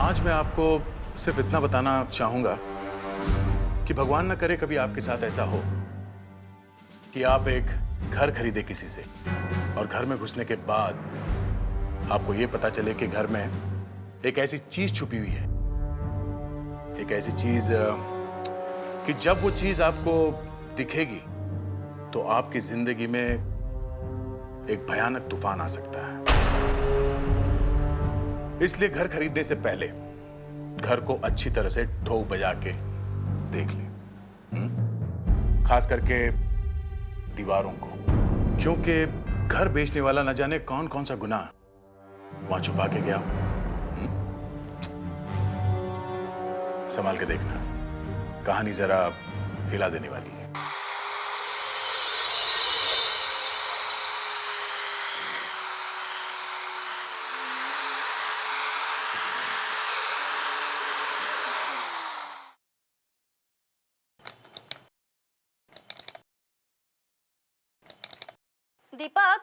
आज मैं आपको सिर्फ इतना बताना चाहूंगा कि भगवान ना करे कभी आपके साथ ऐसा हो कि आप एक घर खरीदे किसी से और घर में घुसने के बाद आपको यह पता चले कि घर में एक ऐसी चीज छुपी हुई है, एक ऐसी चीज कि जब वो चीज आपको दिखेगी तो आपकी जिंदगी में एक भयानक तूफान आ सकता है। इसलिए घर खरीदने से पहले घर को अच्छी तरह से ठोक बजा के देख ले, खास करके दीवारों को, क्योंकि घर बेचने वाला न जाने कौन कौन सा गुनाह वहां छुपा के गया। संभाल के देखना, कहानी जरा हिला देने वाली है। दीपक,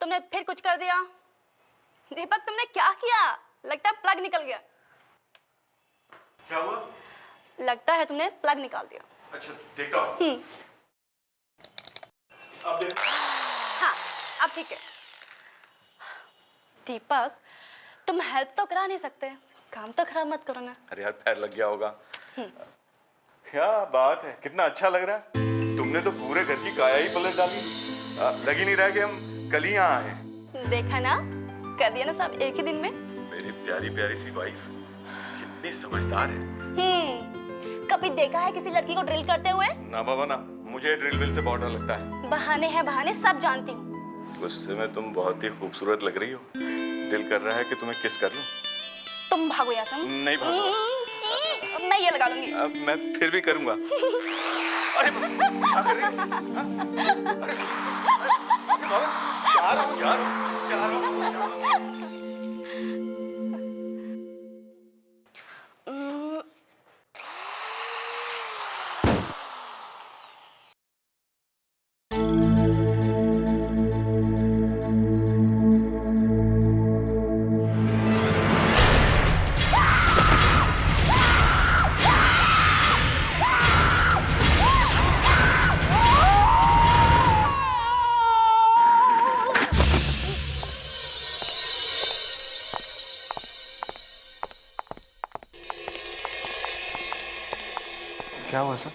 तुमने फिर कुछ कर दिया। दीपक, तुमने क्या किया? लगता है प्लग निकल गया। क्या हुआ? लगता है तुमने प्लग निकाल दिया। अच्छा, देखता हूं। अब देख। हाँ, अब ठीक है। दीपक, तुम हेल्प तो करा नहीं सकते, काम तो खराब मत करो ना। अरे यार, पैर लग गया होगा। क्या बात है, कितना अच्छा लग रहा है। तुमने तो पूरे घर की काया ही पलट डाली। लग ही नहीं रहा कि हम कल ही यहाँ आए हैं। देखा ना, कर दिया ना सब एक ही दिन में। मेरी प्यारी प्यारी सी वाइफ कितनी समझदार है। कभी देखा है किसी लड़की को ड्रिल करते हुए? ना बाबा ना, मुझे ड्रिल व्रिल से बहुत डर लगता है। बहाने हैं बहाने, सब जानती हूँ। गुस्से में तुम बहुत ही खूबसूरत लग रही हो। दिल कर रहा है कि तुम्हें किस कर लूं। तुम भागो यहाँ से। नहीं भागूंगा। मैं ये लगा लूंगी। अब मैं फिर भी करूंगा। अरे क्या कर रही हो? अरे बाबा, क्या रहा हूं, क्या रहा हूं? क्या हुआ सर?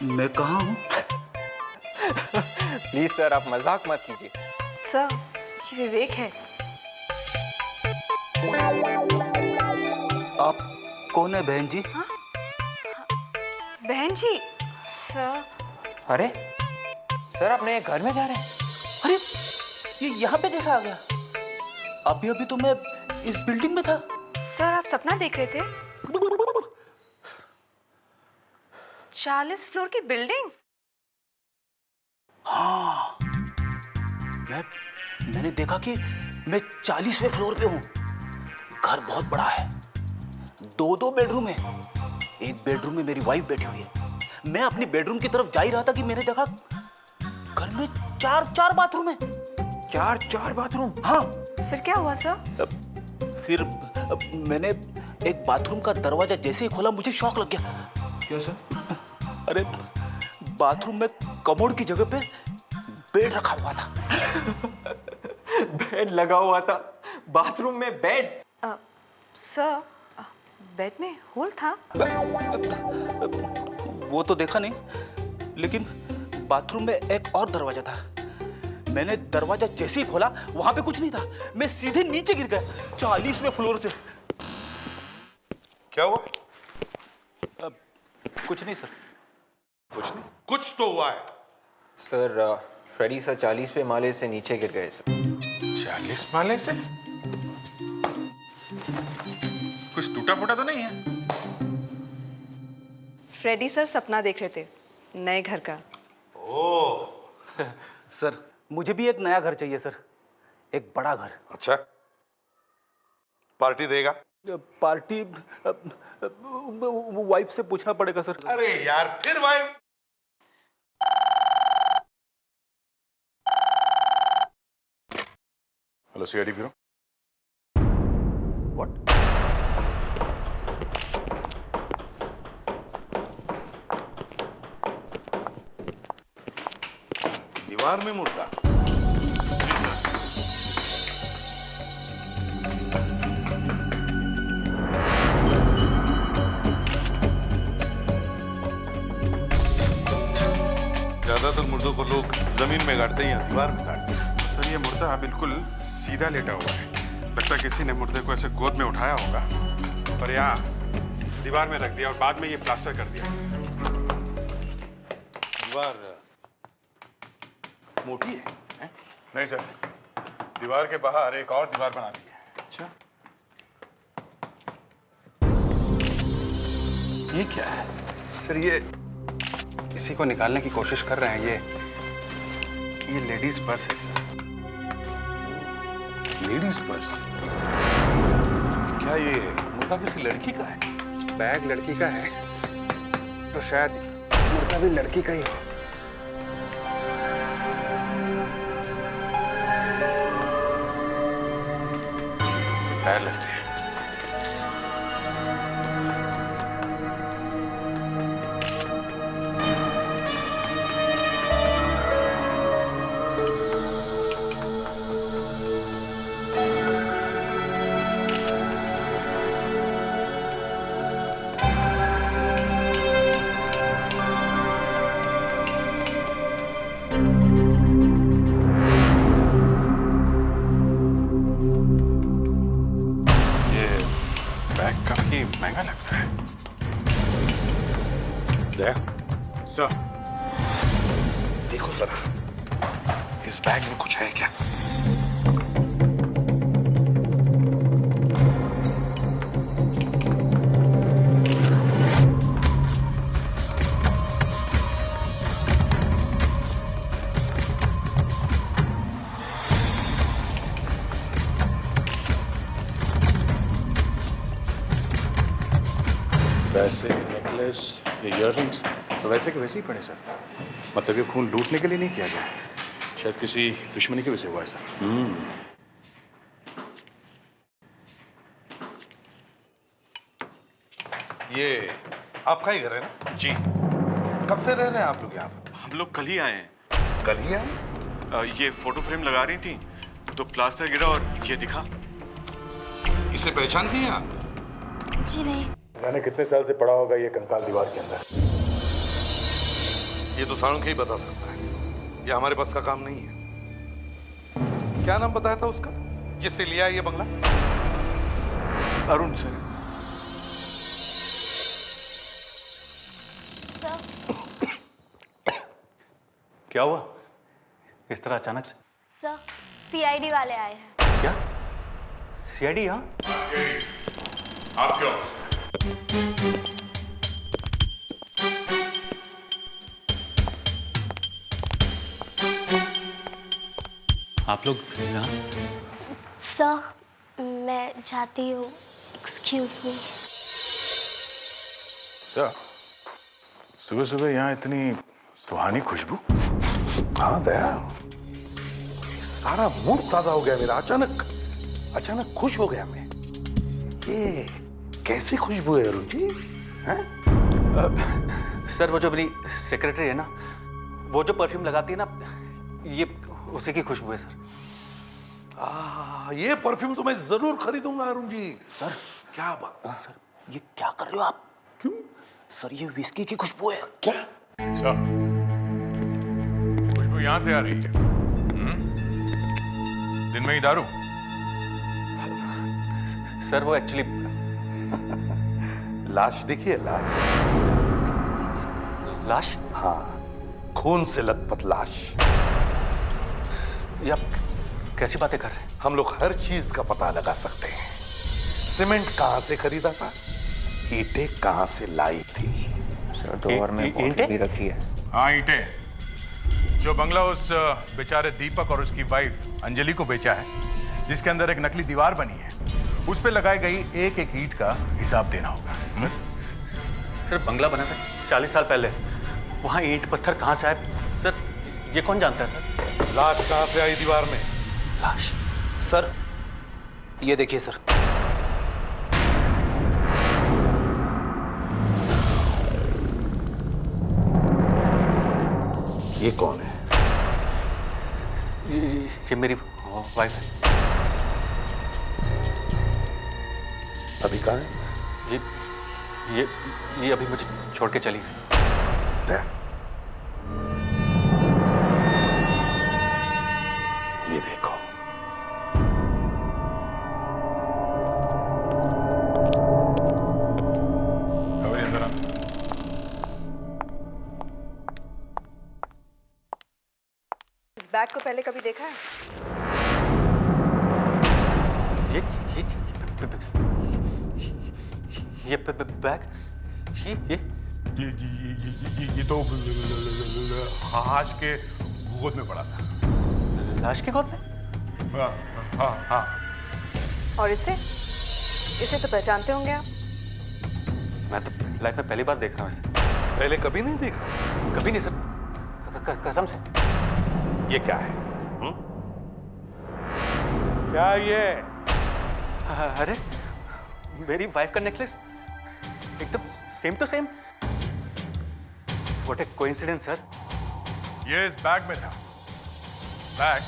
मैं कहाँ हूँ? प्लीज सर, आप मजाक मत कीजिए। सर, ये विवेक है। आप कौन है बहन जी? बहन जी? सर, अरे सर, आप नए घर में जा रहे हैं? अरे ये यहाँ पे कैसा आ गया? अभी अभी तो मैं इस बिल्डिंग में था। सर आप सपना देख रहे थे? 40 फ्लोर की बिल्डिंग? हाँ, मैंने देखा कि मैं 40वें फ्लोर पे हूँ। घर बहुत बड़ा है, दो बेडरूम है। एक बेडरूम में मेरी वाइफ बैठी हुई है। मैं अपनी बेडरूम की तरफ जा ही रहा था कि मैंने देखा घर में चार बाथरूम है। चार बाथरूम? हाँ। फिर क्या हुआ सर? फिर मैंने एक बाथरूम का दरवाजा जैसे ही खोला, मुझे शॉक लग गया। क्या सर? अरे बाथरूम में कमोड की जगह पे बेड रखा हुआ था। बेड लगा हुआ था? बाथरूम में बेड? सर, बेड में होल था? वो तो देखा नहीं, लेकिन बाथरूम में एक और दरवाजा था। मैंने दरवाजा जैसे ही खोला, वहां पे कुछ नहीं था। मैं सीधे नीचे गिर गया 40वें फ्लोर से। क्या हुआ? कुछ नहीं सर। कुछ नहीं, कुछ तो हुआ है। सर, फ्रेडी सर 40वें माले से नीचे गिर गए सर। 40 माले से? कुछ टूटा फूटा तो नहीं है? फ्रेडी सर सपना देख रहे थे नए घर का। ओह सर, मुझे भी एक नया घर चाहिए सर, एक बड़ा घर। अच्छा, पार्टी देगा? पार्टी वाइफ से पूछना पड़ेगा सर। अरे यार, फिर wife? Hello CID bureau. What? दीवार में मुर्दा। ज्यादातर मुर्दों को लोग जमीन में गाड़ते हैं या दीवार में गाड़ते हैं। सर ये मुर्दा बिल्कुल सीधा लेटा हुआ है। लगता है किसी ने मुर्दे को ऐसे गोद में उठाया होगा और यहाँ दीवार में रख दिया और बाद में ये प्लास्टर कर दिया सर। दीवार मोटी है, हैं? नहीं सर, दीवार के बाहर एक और दीवार बना दी है। अच्छा, ये क्या है? सर ये इसी को निकालने की कोशिश कर रहे हैं। ये लेडीज पर्स है सर। Ladies purse? क्या ये मुर्दा किसी लड़की का है? बैग लड़की का है तो शायद मुर्दा भी लड़की का ही हो। पैर लगते हैं। काफी महंगा लगता है। दया, सर, देखो जरा, इस बैग में कुछ है क्या? वैसे नेकलेस, ये इयररिंग्स सब वैसे के वैसे ही पड़े सर। मतलब ये खून लूटने के लिए नहीं किया गया, शायद किसी दुश्मनी की वजह से हुआ है सर। ये आपका ही घर है ना? जी। कब से रह रहे हैं आप लोग यहाँ पर? हम लोग कल ही आए हैं। कल ही आए? ये फोटो फ्रेम लगा रही थी तो प्लास्टर गिरा और ये दिखा। इसे पहचानती हैं आप? जी नहीं। मैंने कितने साल से पड़ा होगा ये कंकाल दीवार के अंदर। ये तो साळुंखे ही बता सकता है, ये हमारे पास का काम नहीं है। क्या नाम बताया था उसका जिससे लिया ये बंगला? अरुण सर। क्या हुआ इस तरह अचानक से? सर सीआईडी वाले आए हैं। क्या सीआईडी? यहाँ आपके ऑफिस में। आप लोग यहाँ? सर मैं जाती हूँ, एक्सक्यूज मी। सर, सुबह सुबह यहाँ इतनी सुहानी खुशबू? हाँ दया, सारा मूड ताजा हो गया मेरा। अचानक खुश हो गया मैं। ये कैसी खुशबू है अरुण जी? हैं? सर वो जो अपनी सेक्रेटरी है ना, वो जो परफ्यूम लगाती है ना, ये उसी की खुशबू है सर। ये परफ्यूम तो मैं जरूर खरीदूंगा अरुण जी। सर क्या बात? सर ये क्या कर रहे हो आप? क्यों? सर ये विस्की की खुशबू है। क्या? सर, खुशबू यहाँ से आ रही है। दिन में ही दारू? सर वो एक्चुअली लाश देखिए, लाश। लाश? हाँ, खून से लथपथ लाश। ये आप कैसी बातें कर रहे हैं? हम लोग हर चीज का पता लगा सकते हैं। सीमेंट कहां से खरीदा था, ईंटें कहां से लाई थी। सर दोबारा में बॉटल भी रखी है। हाँ, ईंटें। जो बंगला उस बेचारे दीपक और उसकी वाइफ अंजलि को बेचा है, जिसके अंदर एक नकली दीवार बनी है, उस पे लगाई गई एक एक ईंट का हिसाब देना होगा। सर बंगला बना था 40 साल पहले, वहाँ ईंट पत्थर कहाँ से आए? सर ये कौन जानता है सर? लाश कहां से आई दीवार में? लाश? सर, ये देखिए सर। ये कौन है? ये मेरी वाइफ है। अभी कहाँ है? ये अभी मुझे छोड़ के चली गई। दे। ये देखो। खबर अंदर आ। इस बैग को पहले कभी देखा है? ये बैग, ये तो हाश के गोद में पड़ा था। लाश की गोद में? हाँ हाँ हाँ। और इसे तो पहचानते होंगे आप। मैं तो लाइफ में पहली बार देख रहा हूँ इसे। पहले कभी नहीं देखा? कभी नहीं सर, कसम से। ये क्या है? क्या ये? अरे मेरी वाइफ का नेकलेस एकदम same to same. What a coincidence sir. ये इस बैग में था। बैग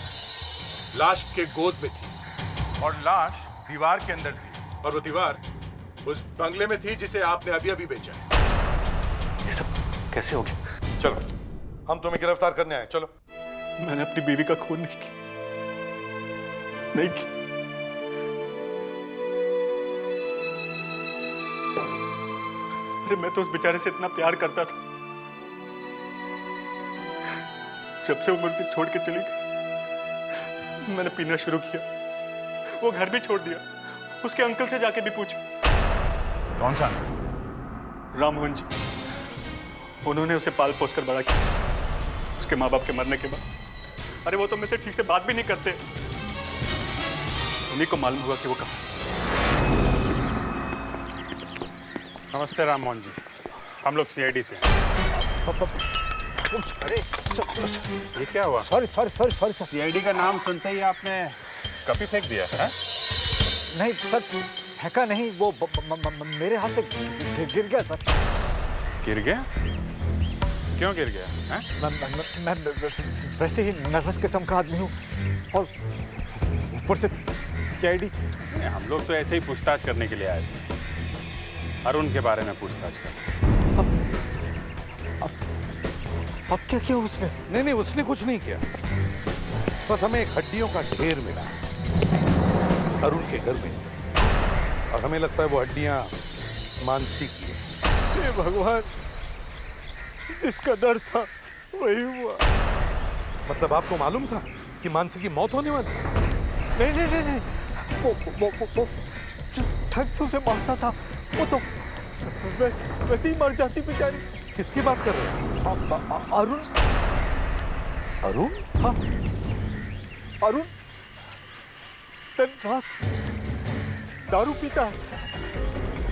लाश के गोद में थी और लाश दीवार के अंदर थी और वो दीवार उस बंगले में थी जिसे आपने अभी अभी बेचा है। ये सब कैसे हो गया? चलो, हम तुम्हें गिरफ्तार करने आए, चलो। मैंने अपनी बीवी का खून नहीं किया, नहीं किया। अरे मैं तो उस बेचारे से इतना प्यार करता था। जब से वो मुझे छोड़ के चली गई, मैंने पीना शुरू किया। वो घर भी छोड़ दिया। उसके अंकल से जाके भी पूछा। कौन सा? राममोहन जी। उन्होंने उसे पाल पोस कर बड़ा किया उसके माँ बाप के मरने के बाद। अरे वो तो मुझसे ठीक से बात भी नहीं करते। उन्हीं को मालूम हुआ कि वो कहाँ। नमस्ते राममोहन जी, हम लोग सीआईडी से। अरे ये क्या हुआ? सॉरी सीआईडी का नाम सुनते ही आपने कॉपी फेंक दिया है? नहीं सर, फेंका नहीं, वो मेरे हाथ से गिर गया सर। गिर गया? क्यों गिर गया? हैं? मैं वैसे ही नर्वस किस्म का आदमी हूँ और ऊपर से सीआईडी। हम लोग तो ऐसे ही पूछताछ करने के लिए आए थे। अरुण के बारे में पूछताछ कर। अब क्या किया उसने? नहीं, उसने कुछ नहीं किया। बस हमें एक हड्डियों का ढेर मिला अरुण के घर में से, और हमें लगता है वो हड्डियां मानसी की है। हे भगवान, जिसका डर था वही हुआ। मतलब आपको मालूम था कि मानसी की मौत होने वाली? नहीं, वो जिस ठग से उसे मारता था वो तो वैसे ही मर जाती बेचारी। किसकी बात कर रहे हैं? अरुण। हाँ, अरुण दिन रात दारू पीता है।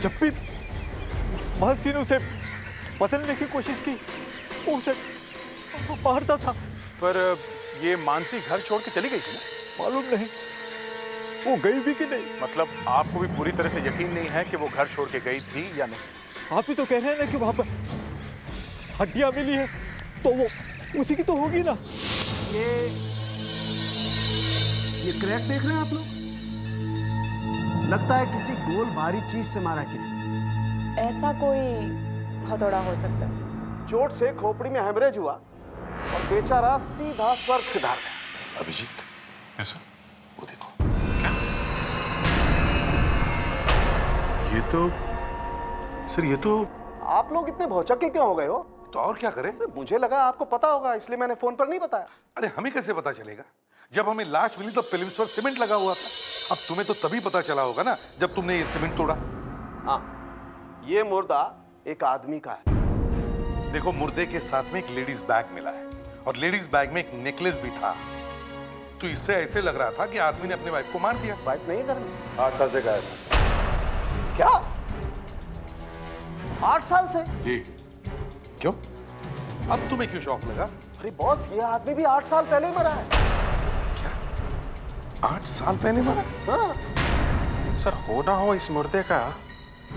जब भी मानसी ने उसे बदलने की कोशिश की, वो उसे मारता था। पर ये मानसी घर छोड़ के चली गई थी ना? मालूम नहीं वो गई भी कि नहीं। मतलब आपको भी पूरी तरह से यकीन नहीं है कि वो घर छोड़ के गई थी या नहीं? आप ही तो कह रहे हैं ना कि वहां पर हड्डियां मिली है, तो वो उसी की तो होगी ना। ये क्रैक देख रहे हैं आप लोग? लगता है किसी गोल भारी चीज से मारा किसी। ऐसा कोई हथौड़ा हो सकता है। चोट से खोपड़ी में हेमरेज हुआ और बेचारा सीधा स्वर्ग सिधार गया। अभिजीत, ऐसा? वो देखो। ये तो सर, ये तो आप लोग इतने भौचक्के क्यों हो गए हो? तो और क्या करें? मुझे लगा आपको पता होगा, इसलिए मैंने फोन पर नहीं बताया। अरे हमें कैसे पता चलेगा? जब हमें लाश मिली तो फिल्म्स पर सीमेंट लगा हुआ था। अब तुम्हें तो तभी पता चला होगा ना जब तुमने ये सीमेंट तोड़ा। हाँ, ये मुर्दा एक आदमी का है। देखो, मुर्दे के साथ में एक लेडीज बैग मिला है और लेडीज बैग में एक नेकलेस भी था। तो इससे ऐसे लग रहा था कि आदमी ने अपने वाइफ को मार दिया। वाइफ नहीं करनी। 8 साल से गायब है। क्या? 8 साल से? जी। क्यों? अब तुम्हें क्यों शौक लगा? अरे बॉस, ये आदमी भी 8 साल पहले ही मरा है। 8 साल पहले मरा? हाँ। सर हो ना हो इस मुर्दे का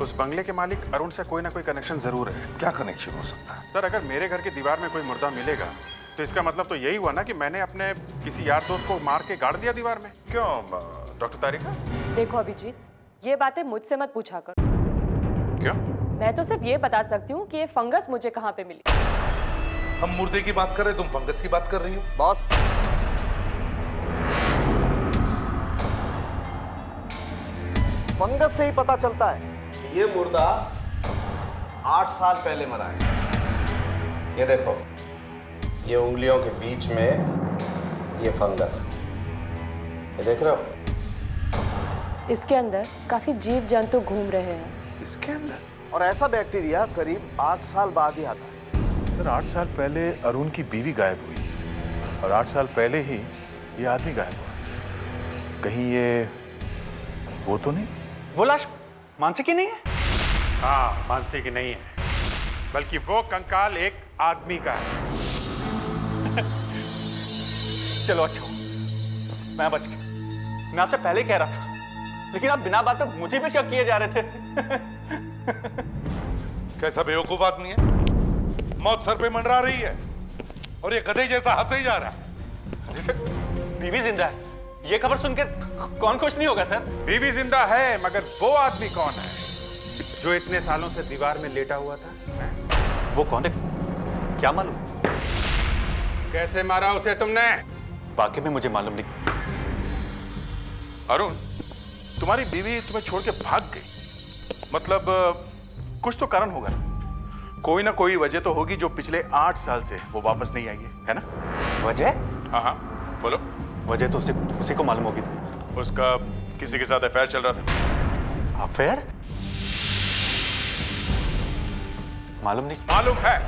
उस बंगले के मालिक अरुण से कोई ना कोई कनेक्शन जरूर है। क्या कनेक्शन हो सकता है? सर अगर मेरे घर की दीवार में कोई मुर्दा मिलेगा तो इसका मतलब तो यही हुआ ना कि मैंने अपने किसी यार दोस्त को मार के गाड़ दिया दीवार में। क्यों डॉक्टर तारिका? देखो अभिजीत, ये बातें मुझसे मत पूछा कर। क्यों? मैं तो सिर्फ ये बता सकती हूँ कि ये फंगस मुझे कहाँ पे मिली। हम मुर्दे की बात कर रहे, तुम फंगस की बात कर रही हो। बॉस, फंगस से ही पता चलता है कि ये मुर्दा 8 साल पहले मरा है। ये देखो, ये उंगलियों के बीच में ये फंगस, ये देख रहे हो? इसके अंदर काफी जीव जंतु घूम रहे हैं। इसके अंदर? और ऐसा बैक्टीरिया करीब 8 साल बाद ही आता है। सर 8 साल पहले अरुण की बीवी गायब हुई और 8 साल पहले ही ये आदमी गायब हुआ। कहीं ये वो तो नहीं? वो लाश मानसी की नहीं है? हाँ, मानसी की नहीं है, बल्कि वो कंकाल एक आदमी का है। चलो अच्छा, मैं बच गया। मैं आपसे पहले ही कह रहा था, लेकिन आप बिना बात पे मुझे भी शक किए जा रहे थे। कैसा बेवकूफ आदमी है, मौत सर पे मंडरा रही है और ये गधे जैसा हंसे ही जा रहा है। बीवी जिंदा है, ये खबर सुनकर कौन खुश नहीं होगा सर? बीवी जिंदा है, मगर वो आदमी कौन है जो इतने सालों से दीवार में लेटा हुआ था? वो कौन है क्या मालूम? कैसे मारा उसे तुमने? वाकई में मुझे मालूम नहीं। अरुण, तुम्हारी बीवी तुम्हें छोड़ के भाग गई, मतलब कुछ तो कारण होगा ना? कोई ना कोई वजह तो होगी जो पिछले 8 साल से वो वापस नहीं आई है ना? वजह? हाँ हाँ बोलो। वजह तो उसी को मालूम होगी। उसका किसी के साथ अफेयर चल रहा था। अफेयर? मालूम नहीं। मालूम है,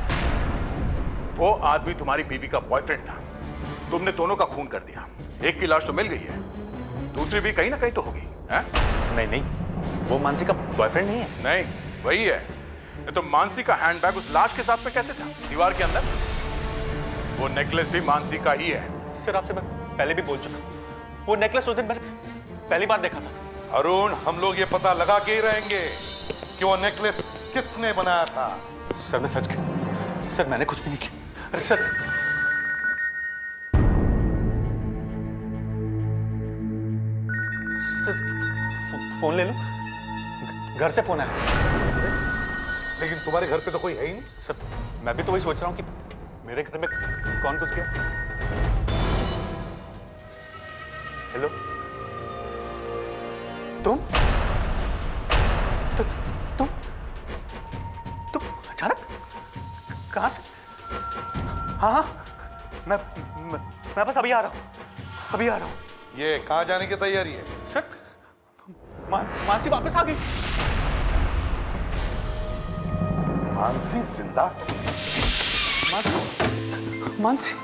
वो आदमी तुम्हारी बीवी का बॉयफ्रेंड था। तुमने दोनों का खून कर दिया। एक की लाश तो मिल गई है, दूसरी भी कहीं ना कहीं तो होगी। नहीं नहीं, वो मानसी का बॉयफ्रेंड नहीं है। नहीं, वही है। तो मानसी का हैंडबैग उस लाश के साथ में कैसे था दीवार के अंदर? वो नेकलेस भी मानसी का ही है। सर आपसे मैं पहले भी बोल चुका, वो नेकलेस उस दिन मैंने पहली बार देखा था सर। अरुण, हम लोग ये पता लगा के ही रहेंगे कि वो नेकलेस किसने बनाया था। सर मैं सच कह, सर मैंने कुछ भी नहीं किया। अरे सर फोन ले लो, घर से फोन आया। लेकिन तुम्हारे घर पे तो कोई है ही नहीं। सर मैं भी तो वही सोच रहा हूँ कि मेरे घर में कौन घुस गया। हेलो, तुम अचानक कहाँ से? हाँ, मैं बस अभी आ रहा हूँ, ये कहाँ जाने की तैयारी है? सर मानसी वापस आ गई। मानसी जिंदा? मानसी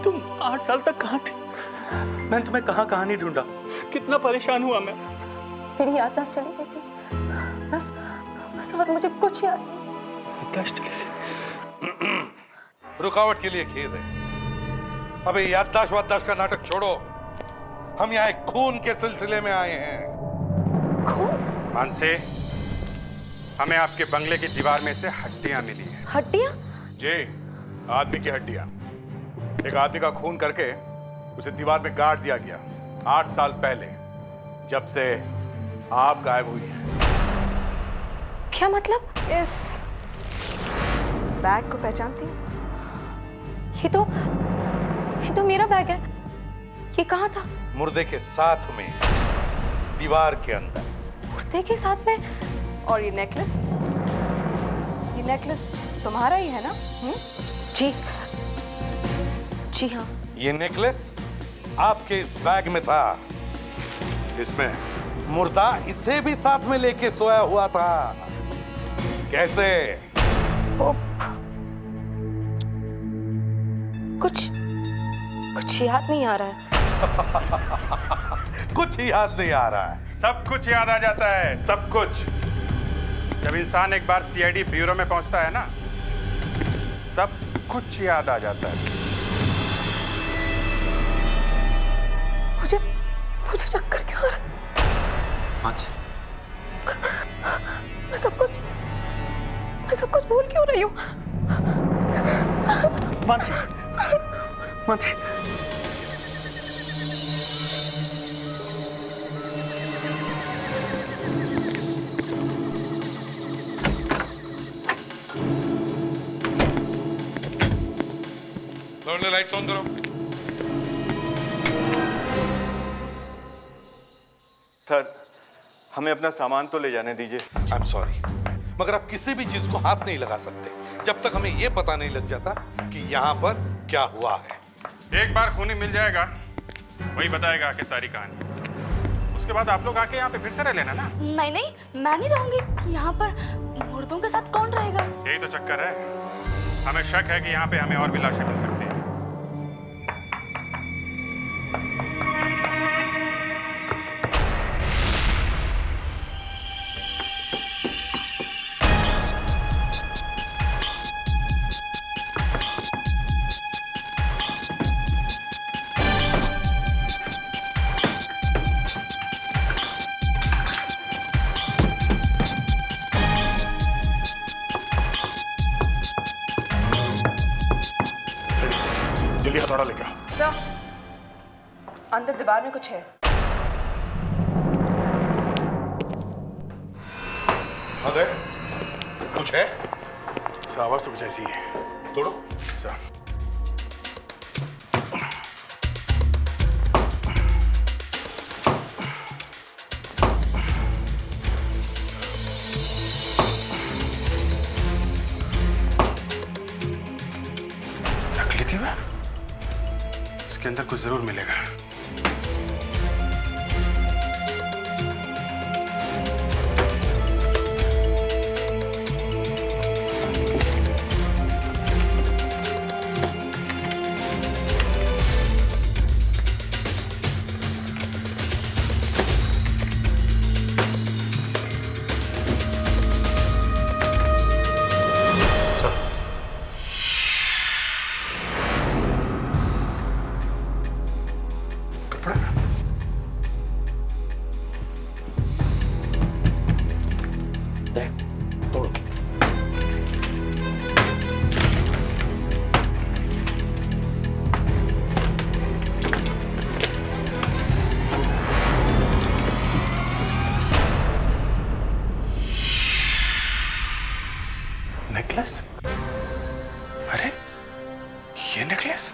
तुम 8 साल तक कहाँ थी? मैंने तुम्हें कहाँ नहीं ढूंढा, कितना परेशान हुआ मैं। मेरी याददाश्त चली गई थी, बस और मुझे कुछ याद नहीं। याददाश्त चली गई। रुकावट के लिए खेद है। अबे याददाश्त वाददाश्त का नाटक छोड़ो, हम यहाँ एक खून के सिलसिले में आए हैं। खून? मानसी, हमें आपके बंगले की दीवार में से हड्डियां मिली हैं। हड्डियां? जी, आदमी की हड्डियां। एक आदमी का खून करके उसे दीवार में गाड़ दिया गया 8 साल पहले, जब से आप गायब हुई हैं। क्या मतलब? इस बैग को पहचानती हूँ? ये तो मेरा बैग है। ये कहाँ था? मुर्दे के साथ में, दीवार के अंदर। मुर्दे के साथ में? और ये नेकलेस तुम्हारा ही है ना? जी हाँ। ये नेकलेस आपके इस बैग में था। इसमें मुर्दा इसे भी साथ में लेके सोया हुआ था। कैसे? कुछ याद नहीं आ रहा है। कुछ याद नहीं आ रहा है। सब कुछ याद आ जाता है, सब कुछ। जब इंसान एक बार सीआईडी ब्यूरो में पहुंचता है ना, सब कुछ याद आ जाता है। मुझे मुझे चक्कर क्यों आ रहा है? मानसी, मैं सब कुछ भूल क्यों रही हूँ? मानसी, मानसी, लाइट्स ऑन करो। सर, हमें अपना सामान तो ले जाने दीजिए। आई एम सॉरी, मगर आप किसी भी चीज को हाथ नहीं लगा सकते जब तक हमें यह पता नहीं लग जाता कि यहाँ पर क्या हुआ है। एक बार खूनी मिल जाएगा, वही बताएगा आके सारी कहानी। उसके बाद आप लोग आके यहाँ पे फिर से रह लेना ना। नहीं नहीं, मैं नहीं रहूंगी यहाँ पर। मुर्दों के साथ कौन रहेगा? यही तो चक्कर है। हमें शक है कि यहाँ पे हमें और भी लाशें मिल सकती हैं। जल्दी हथौड़ा लेके आओ। सर, अंदर दीवार में कुछ है। अगर कुछ है? आवाज तो कुछ ऐसी है। तोड़ो। सर, नकली थी वह? इसके अंदर कुछ जरूर मिलेगा। नेकलेस? अरे ये नेकलेस?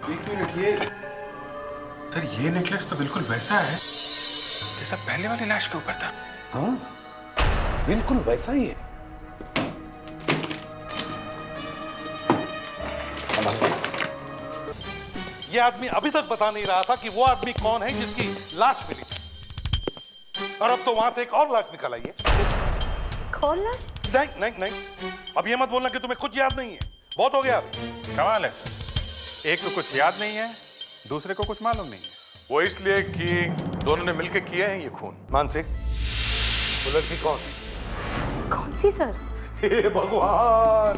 एक मिनट, ये सर, ये नेकलेस तो बिल्कुल वैसा है जैसा पहले वाली लाश के ऊपर था। हाँ, बिल्कुल वैसा ही है। ये आदमी अभी तक बता नहीं रहा था कि वो आदमी कौन है जिसकी लाश मिली, और अब तो वहां से एक और लाश निकल आई है। कौन लाश? नहीं नहीं नहीं, अब ये मत बोलना कि तुम्हें कुछ याद नहीं है। बहुत हो गया। कमाल है सर, एक तो कुछ याद नहीं है, दूसरे को कुछ मालूम नहीं है। वो इसलिए कि दोनों ने मिलकर किए हैं ये खून। मानसी, वो लड़की कौन है? कौन सी सर? हे भगवान,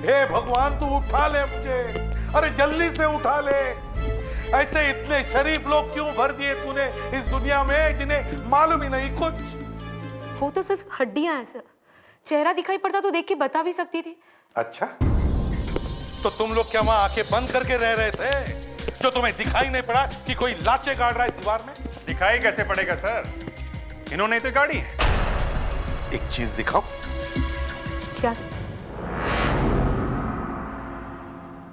हे भगवान, तू उठा ले मुझे। अरे जल्दी से उठा ले। ऐसे इतने शरीफ लोग क्यों भर दिए तूने इस दुनिया में जिन्हें मालूम ही नहीं कुछ। वो तो सिर्फ हड्डियां हैं सर, चेहरा दिखाई पड़ता तो देख के बता भी सकती थी। अच्छा, तो तुम लोग क्या वहां आंखें बंद करके रह रहे थे जो तुम्हें दिखाई नहीं पड़ा कि कोई लाशें गाड़ रहा है दीवार में? दिखाई कैसे पड़ेगा सर, इन्होंने तो गाड़ी है। एक चीज दिखाओ। क्या?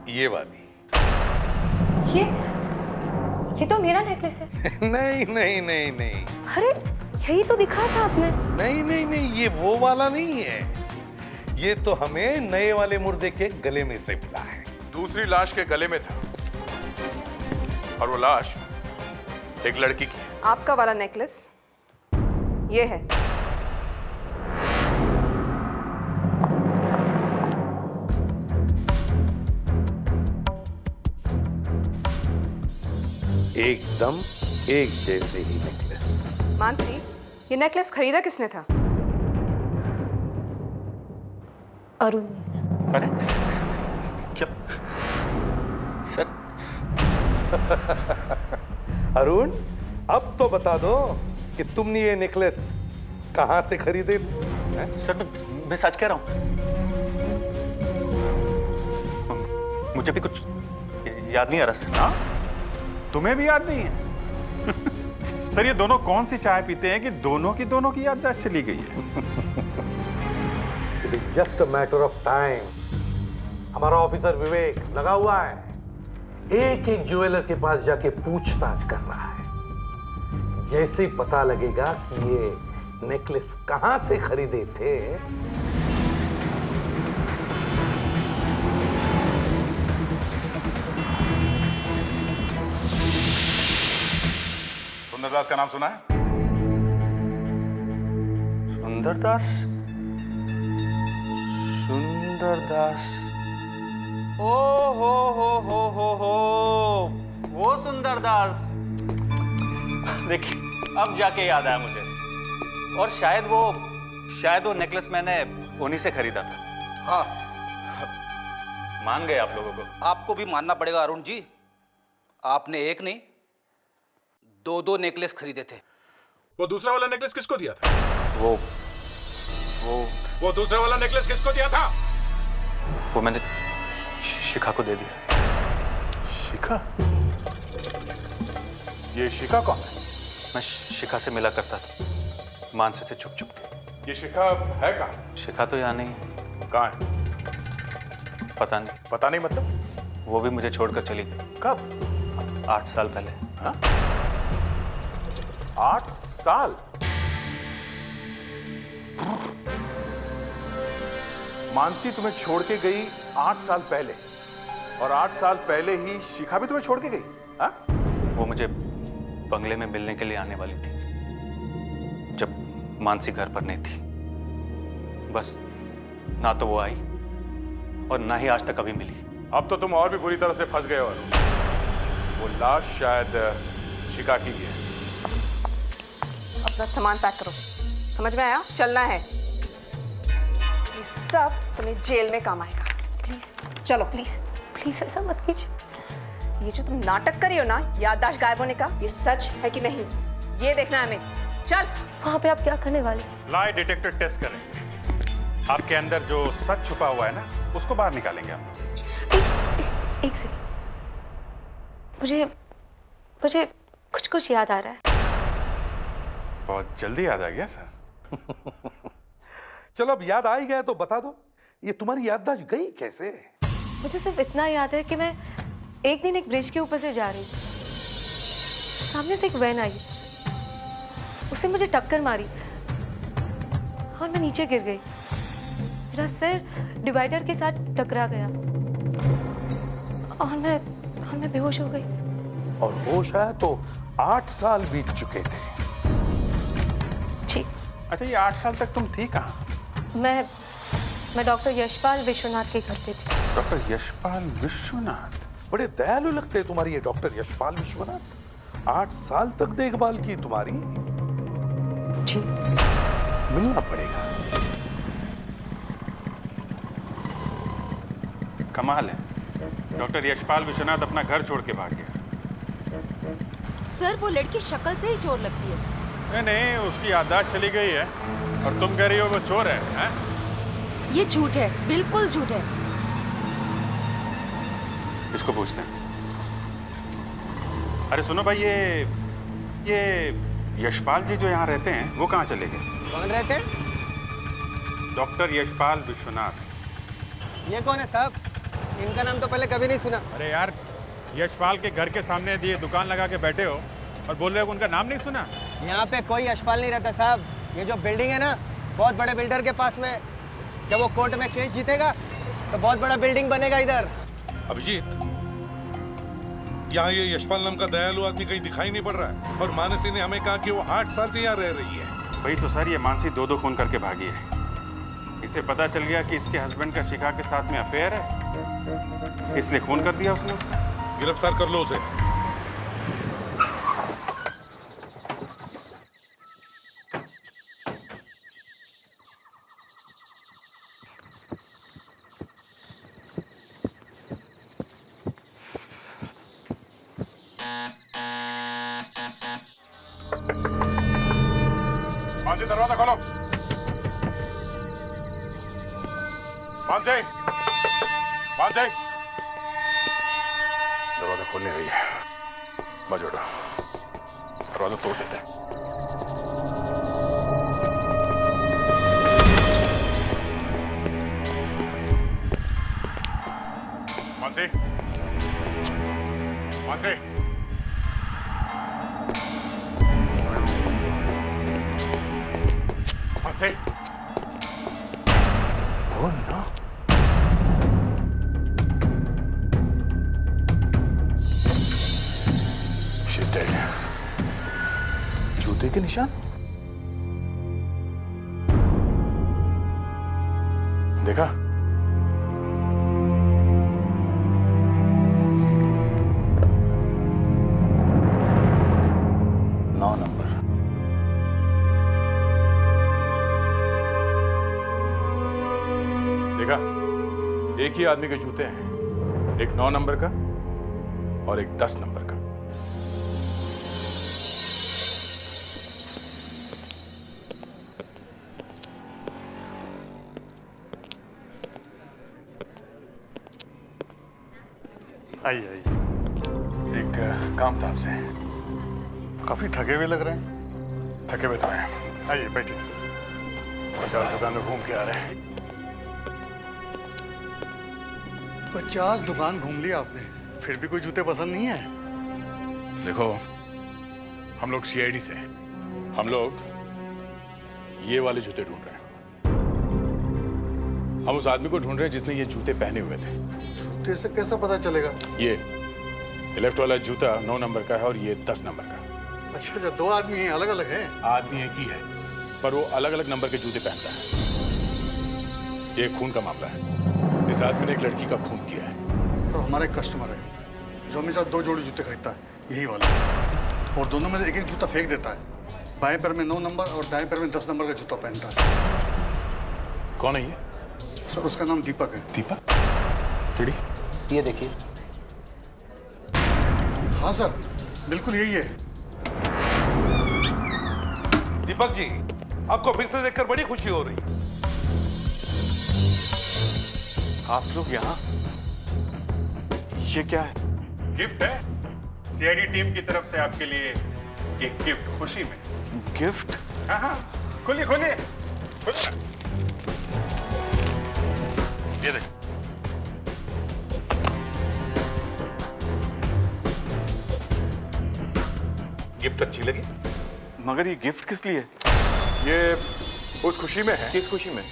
ये वाली। ये तो मेरा नेकलेस है। नहीं नहीं नहीं नहीं। अरे यही तो दिखा था आपने। नहीं नहीं नहीं, ये वो वाला नहीं है। ये तो हमें नए वाले मुर्दे के गले में से मिला है। दूसरी लाश के गले में था, और वो लाश एक लड़की की है। आपका वाला नेकलेस ये है। एकदम एक जैसे ही नेकलेस। मानसी, ये नेकलेस खरीदा किसने था? अरुण ने। अरे क्या सर? अरुण, अब तो बता दो कि तुमने ये नेकलेस कहां से खरीदे थे? सर मैं सच कह रहा हूं, मुझे भी कुछ याद नहीं आ रहा सर। हाँ? तुम्हें भी याद नहीं है? सर ये दोनों कौन सी चाय पीते हैं कि दोनों की याददाश्त चली गई है? It is just a matter of time. हमारा ऑफिसर विवेक लगा हुआ है, एक एक ज्वेलर के पास जाके पूछताछ कर रहा है। जैसे ही पता लगेगा कि ये नेकलेस कहां से खरीदे थे, सुंदरदास का नाम सुना है? सुंदरदास? सुंदरदास? ओ हो, वो सुंदरदास। देखिए अब जाके याद आया मुझे। और शायद वो नेकलेस मैंने उन्हीं से खरीदा था। हाँ, मान गए आप लोगों को? आपको भी मानना पड़ेगा अरुण जी, आपने एक नहीं दो नेकलेस खरीदे थे। वो दूसरा वाला नेकलेस किसको दिया था? वो दूसरा वाला नेकलेस किसको दिया था? वो मैंने शिखा को दे दिया। शिखा? ये शिखा कौन है? मैं शिखा से मिला करता था, मानसे से छुप छुप के। ये शिखा है कहाँ? शिखा तो यहाँ नहीं है। कहाँ है? पता नहीं। पता नहीं मतलब? वो भी मुझे छोड़कर चली गई। कब? 8 साल पहले। हाँ? 8 साल? मानसी तुम्हें छोड़ के गई 8 साल पहले, और 8 साल पहले ही शिखा भी तुम्हें छोड़ के गई? हाँ? वो मुझे बंगले में मिलने के लिए आने वाली थी जब मानसी घर पर नहीं थी। बस ना तो वो आई और ना ही आज तक कभी मिली। अब तो तुम और भी बुरी तरह से फंस गए हो। वो लाश शायद शिखा की है। अपना सामान पैक करो, समझ में आया? चलना है। ये सब तुम्हें जेल में काम आएगा। प्लीज चलो। प्लीज ऐसा मत कीजिए। ये जो तुम नाटक कर रही हो ना, याददाश्त गायब होने का, ये सच है कि नहीं, ये देखना है हमें। चल। वहां पे आप क्या करने वाले? लाई डिटेक्टर टेस्ट करेंगे। आपके अंदर जो सच छुपा हुआ है ना, उसको बाहर निकालेंगे हम। एक सेकंड, मुझे कुछ याद आ रहा है। बहुत जल्दी याद आ गया सर। चलो अब याद आ ही गया तो बता दो, ये तुम्हारी याददाश्त गई कैसे? मुझे सिर्फ इतना याद है कि मैं एक दिन एक ब्रिज के ऊपर से जा रही थी, सामने से एक वैन आई, उसने मुझे टक्कर मारी और मैं नीचे गिर गई। मेरा सिर डिवाइडर के साथ टकरा गया और मैं बेहोश हो गई। और होश आया तो 8 साल बीत चुके थे। जी। अच्छा, ये 8 साल तक तुम थी कहाँ? मैं डॉक्टर यशपाल विश्वनाथ के घर पे थी। डॉक्टर यशपाल विश्वनाथ? बड़े दयालु लगते हैं तुम्हारी ये डॉक्टर यशपाल विश्वनाथ। 8 साल तक देखभाल की तुम्हारी। जी। मिलना पड़ेगा। कमाल है, डॉक्टर यशपाल विश्वनाथ अपना घर छोड़ के भाग गया। सर वो लड़की शक्ल से ही चोर लगती है। नहीं, उसकी याददाश्त चली गई है और तुम कह रही हो वो चोर है, हैं? ये झूठ है, बिल्कुल झूठ है। इसको पूछते हैं। अरे सुनो भाई, ये यशपाल जी जो यहाँ रहते हैं वो कहाँ चले गए? कौन रहते? डॉक्टर यशपाल विश्वनाथ। ये कौन है साहब? इनका नाम तो पहले कभी नहीं सुना। अरे यार, यशपाल के घर के सामने ये दुकान लगा के बैठे हो और बोल रहे हो उनका नाम नहीं सुना? यहाँ पे कोई यशपाल नहीं रहता साहब। ये जो बिल्डिंग है ना, बहुत बड़े बिल्डर के पास में, जब वो कोर्ट में केस जीतेगा तो बहुत बड़ा बिल्डिंग बनेगा इधर। अभिजीत, यहाँ ये यशपाल नाम का दयालु आदमी कहीं दिखाई नहीं पड़ रहा है, और मानसी ने हमें कहा कि वो 8 साल से यहाँ रह रही है। भाई तो सर, ये मानसी 2 खून करके भागी है। इसे पता चल गया कि इसके हस्बैंड का शिखा के साथ में अफेयर है, इसलिए खून कर दिया उसने उसे। गिरफ्तार कर लो उसे। दरवाजा खोलो। मानसी, मानसी, दरवाजा खोल नहीं रही है। मत जोड़ो, दरवाजा तोड़ देते हैं। Mansi, Mansi, Mansi. Oh no. She's dead. जूते के निशान? देखा? 9 नंबर। देखा? एक ही आदमी के जूते हैं, एक 9 नंबर का और एक 10 नंबर का। आइए आइए। एक काम था आपसे। काफी थके हुए लग रहे हैं। थके हुए तो हैं। आइए बैठिए। 50 दुकान में घूम के आ रहे हैं। 50 दुकान घूम लिया आपने, फिर भी कोई जूते पसंद नहीं है? देखो, हम लोग सीआईडी से हैं। हम लोग ये वाले जूते ढूंढ रहे हैं। हम उस आदमी को ढूंढ रहे हैं जिसने ये जूते पहने हुए थे। जूते से कैसा पता चलेगा? ये लेफ्ट वाला जूता 9 नंबर का है और ये 10 नंबर का। अच्छा अच्छा, 2 आदमी हैं, अलग अलग हैं? आदमी एक ही है, पर वो अलग अलग नंबर के जूते पहनता है। ये खून का मामला है। इस आदमी ने एक लड़की का खून किया है। तो हमारा एक कस्टमर है जो हमेशा 2 जोड़ी जूते खरीदता है, यही वाला, और दोनों में से एक एक जूता फेंक देता है। बाएं पैर में 9 नंबर और दाएं पैर में 10 नंबर का जूता पहनता है। कौन है ये? सर उसका नाम दीपक है। दीपक? चिड़ी? ये देखिए। हाँ सर, बिल्कुल यही है। दीपक जी, आपको फिर से देखकर बड़ी खुशी हो रही। आप लोग यहाँ? ये क्या है? गिफ्ट है सीआईडी टीम की तरफ से आपके लिए, एक गिफ्ट खुशी में। गिफ्ट? हाँ हाँ, खोलिए खोलिए। ये देखो। गिफ्ट अच्छी लगी? मगर ये गिफ्ट किस लिए? ये उस खुशी में है। किस खुशी में?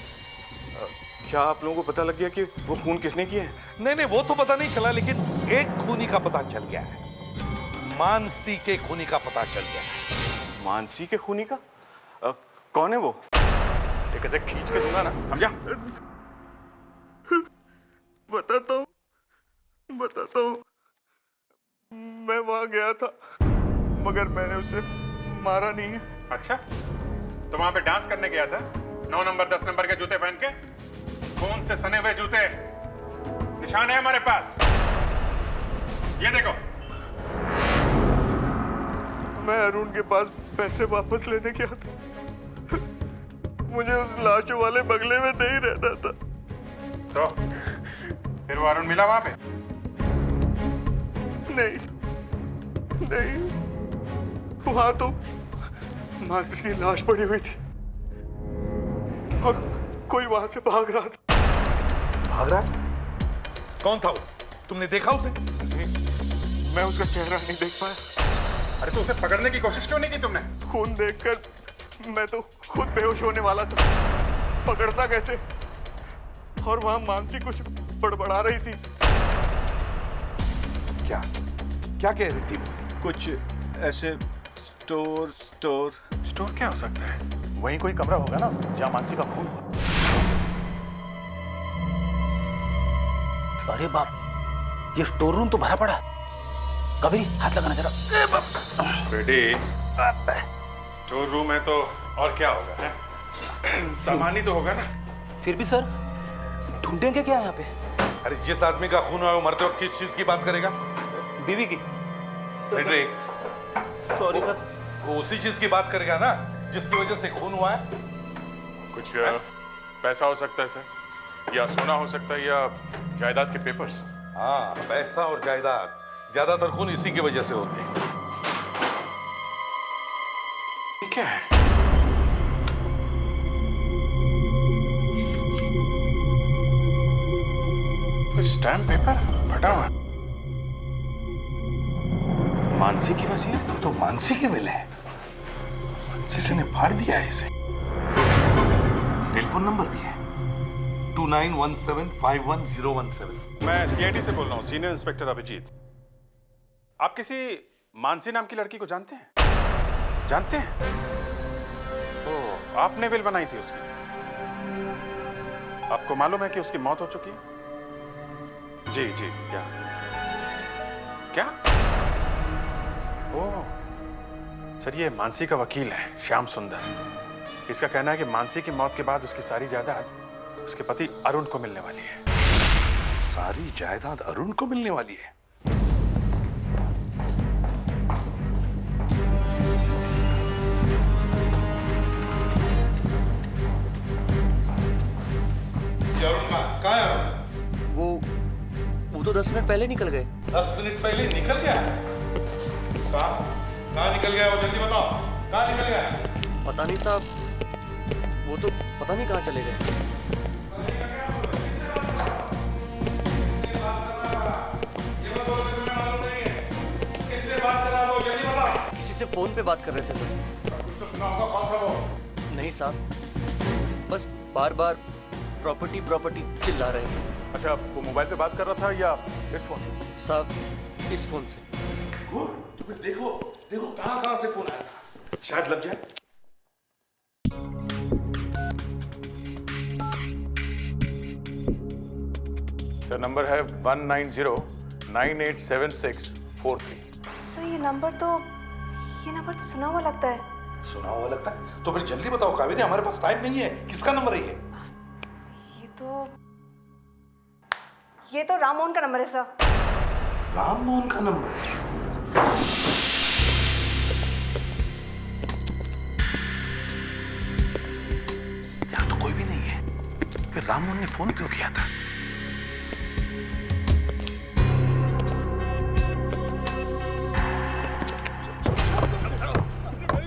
क्या आप लोगों को पता लग गया कि वो खून किसने किए हैं? नहीं नहीं, वो तो पता नहीं चला, लेकिन एक खूनी का पता चल गया है। मानसी के खूनी का पता चल गया है। मानसी के खूनी का? कौन है वो? एक ऐसे खींच के दूंगा ना, समझा? बताता हूँ। मैं वहां गया था, मगर मैंने उसे मारा नहीं है। अच्छा, तो वहां पे डांस करने गया था 9 नंबर 10 नंबर के जूते पहन के? खून से सने हुए जूते, निशान है हमारे पास। ये देखो। मैं अरुण के पास पैसे वापस लेने गया था। मुझे उस लाशों वाले बंगले में नहीं रहना था। तो फिर वो अरुण मिला वहां पे? नहीं, वहां तो मानसी की लाश पड़ी हुई थी और कोई वहां से भाग रहा था। भाग रहा है? कौन था वो? तुमने देखा उसे? नहीं, मैं उसका चेहरा नहीं देख पाया। अरे तो उसे पकड़ने की कोशिश क्यों नहीं की तुमने? खून देखकर मैं तो खुद बेहोश होने वाला था। पकड़ता कैसे? और वहां मानसी कुछ बड़बड़ा रही थी। क्या कह रही थी? कुछ ऐसे स्टोर क्या हो सकता है? वहीं कोई कमरा होगा ना जहां मानसी का खून हुआ। अरे बाप, ये स्टोर रूम तो भरा पड़ा है। कबीर, हाथ लगाना जरा। बेटी, स्टोर रूम है तो और क्या होगा है? सामान ही तो होगा ना। फिर भी सर, ढूंढेंगे क्या यहाँ पे? अरे जिस आदमी का खून हुआ वो मरते वक्त किस चीज की बात करेगा? बीवी की। Fredericks, sorry sir. वो उसी चीज की बात करेगा ना जिसकी वजह से खून हुआ है? कुछ पैसा हो सकता है सर, या सोना हो सकता है, या जायदाद के पेपर्स। हाँ, पैसा और जायदाद, ज्यादातर खून इसी की वजह से होते हैं। ये क्या है? कुछ स्टैम्प पेपर फटा हुआ। मानसी की वसीयत? तो मानसी की विल है, किसी ने फाड़ दिया है इसे। टेलीफोन नंबर भी है 2917511017। मैं सीआईडी से बोल रहा हूँ, सीनियर इंस्पेक्टर अभिजीत। आप किसी मानसी नाम की लड़की को जानते हैं? जानते हैं? तो आपने बिल बनाई थी उसकी। आपको मालूम है कि उसकी मौत हो चुकी है? जी जी। क्या क्या? ओह सर, ये मानसी का वकील है, श्याम सुंदर। इसका कहना है कि मानसी की मौत के बाद उसकी सारी जायदाद उसके पति अरुण को मिलने वाली है। सारी जायदाद अरुण को मिलने वाली है? अरुण कहाँ है अरुण? वो तो 10 मिनट पहले निकल गए। 10 मिनट पहले निकल गया? कहाँ निकल गया वो, जल्दी बताओ, कहाँ निकल गया? पता नहीं साहब, वो तो पता नहीं कहाँ चले गए। किसी से फोन पे बात कर रहे थे सर। कुछ तो सुना होगा, कौन था वो? नहीं साहब, बस बार बार प्रॉपर्टी चिल्ला रहे थे। अच्छा, वो मोबाइल पे बात कर रहा था या इस फोन? साहब, इस फोन से। गुड, तो फिर देखो कहाँ से फोन आया था, शायद लग जाए। सर नंबर है 190987643। सर ये नंबर तो सुना हुआ लगता है। सुना हुआ लगता है? तो फिर जल्दी बताओ कावेरी, हमारे पास टाइम नहीं है। किसका नंबर है ये? ये तो राममोहन का नंबर है सर। राममोहन का नंबर? यहाँ तो कोई भी नहीं है, फिर राममोहन ने फोन क्यों किया था?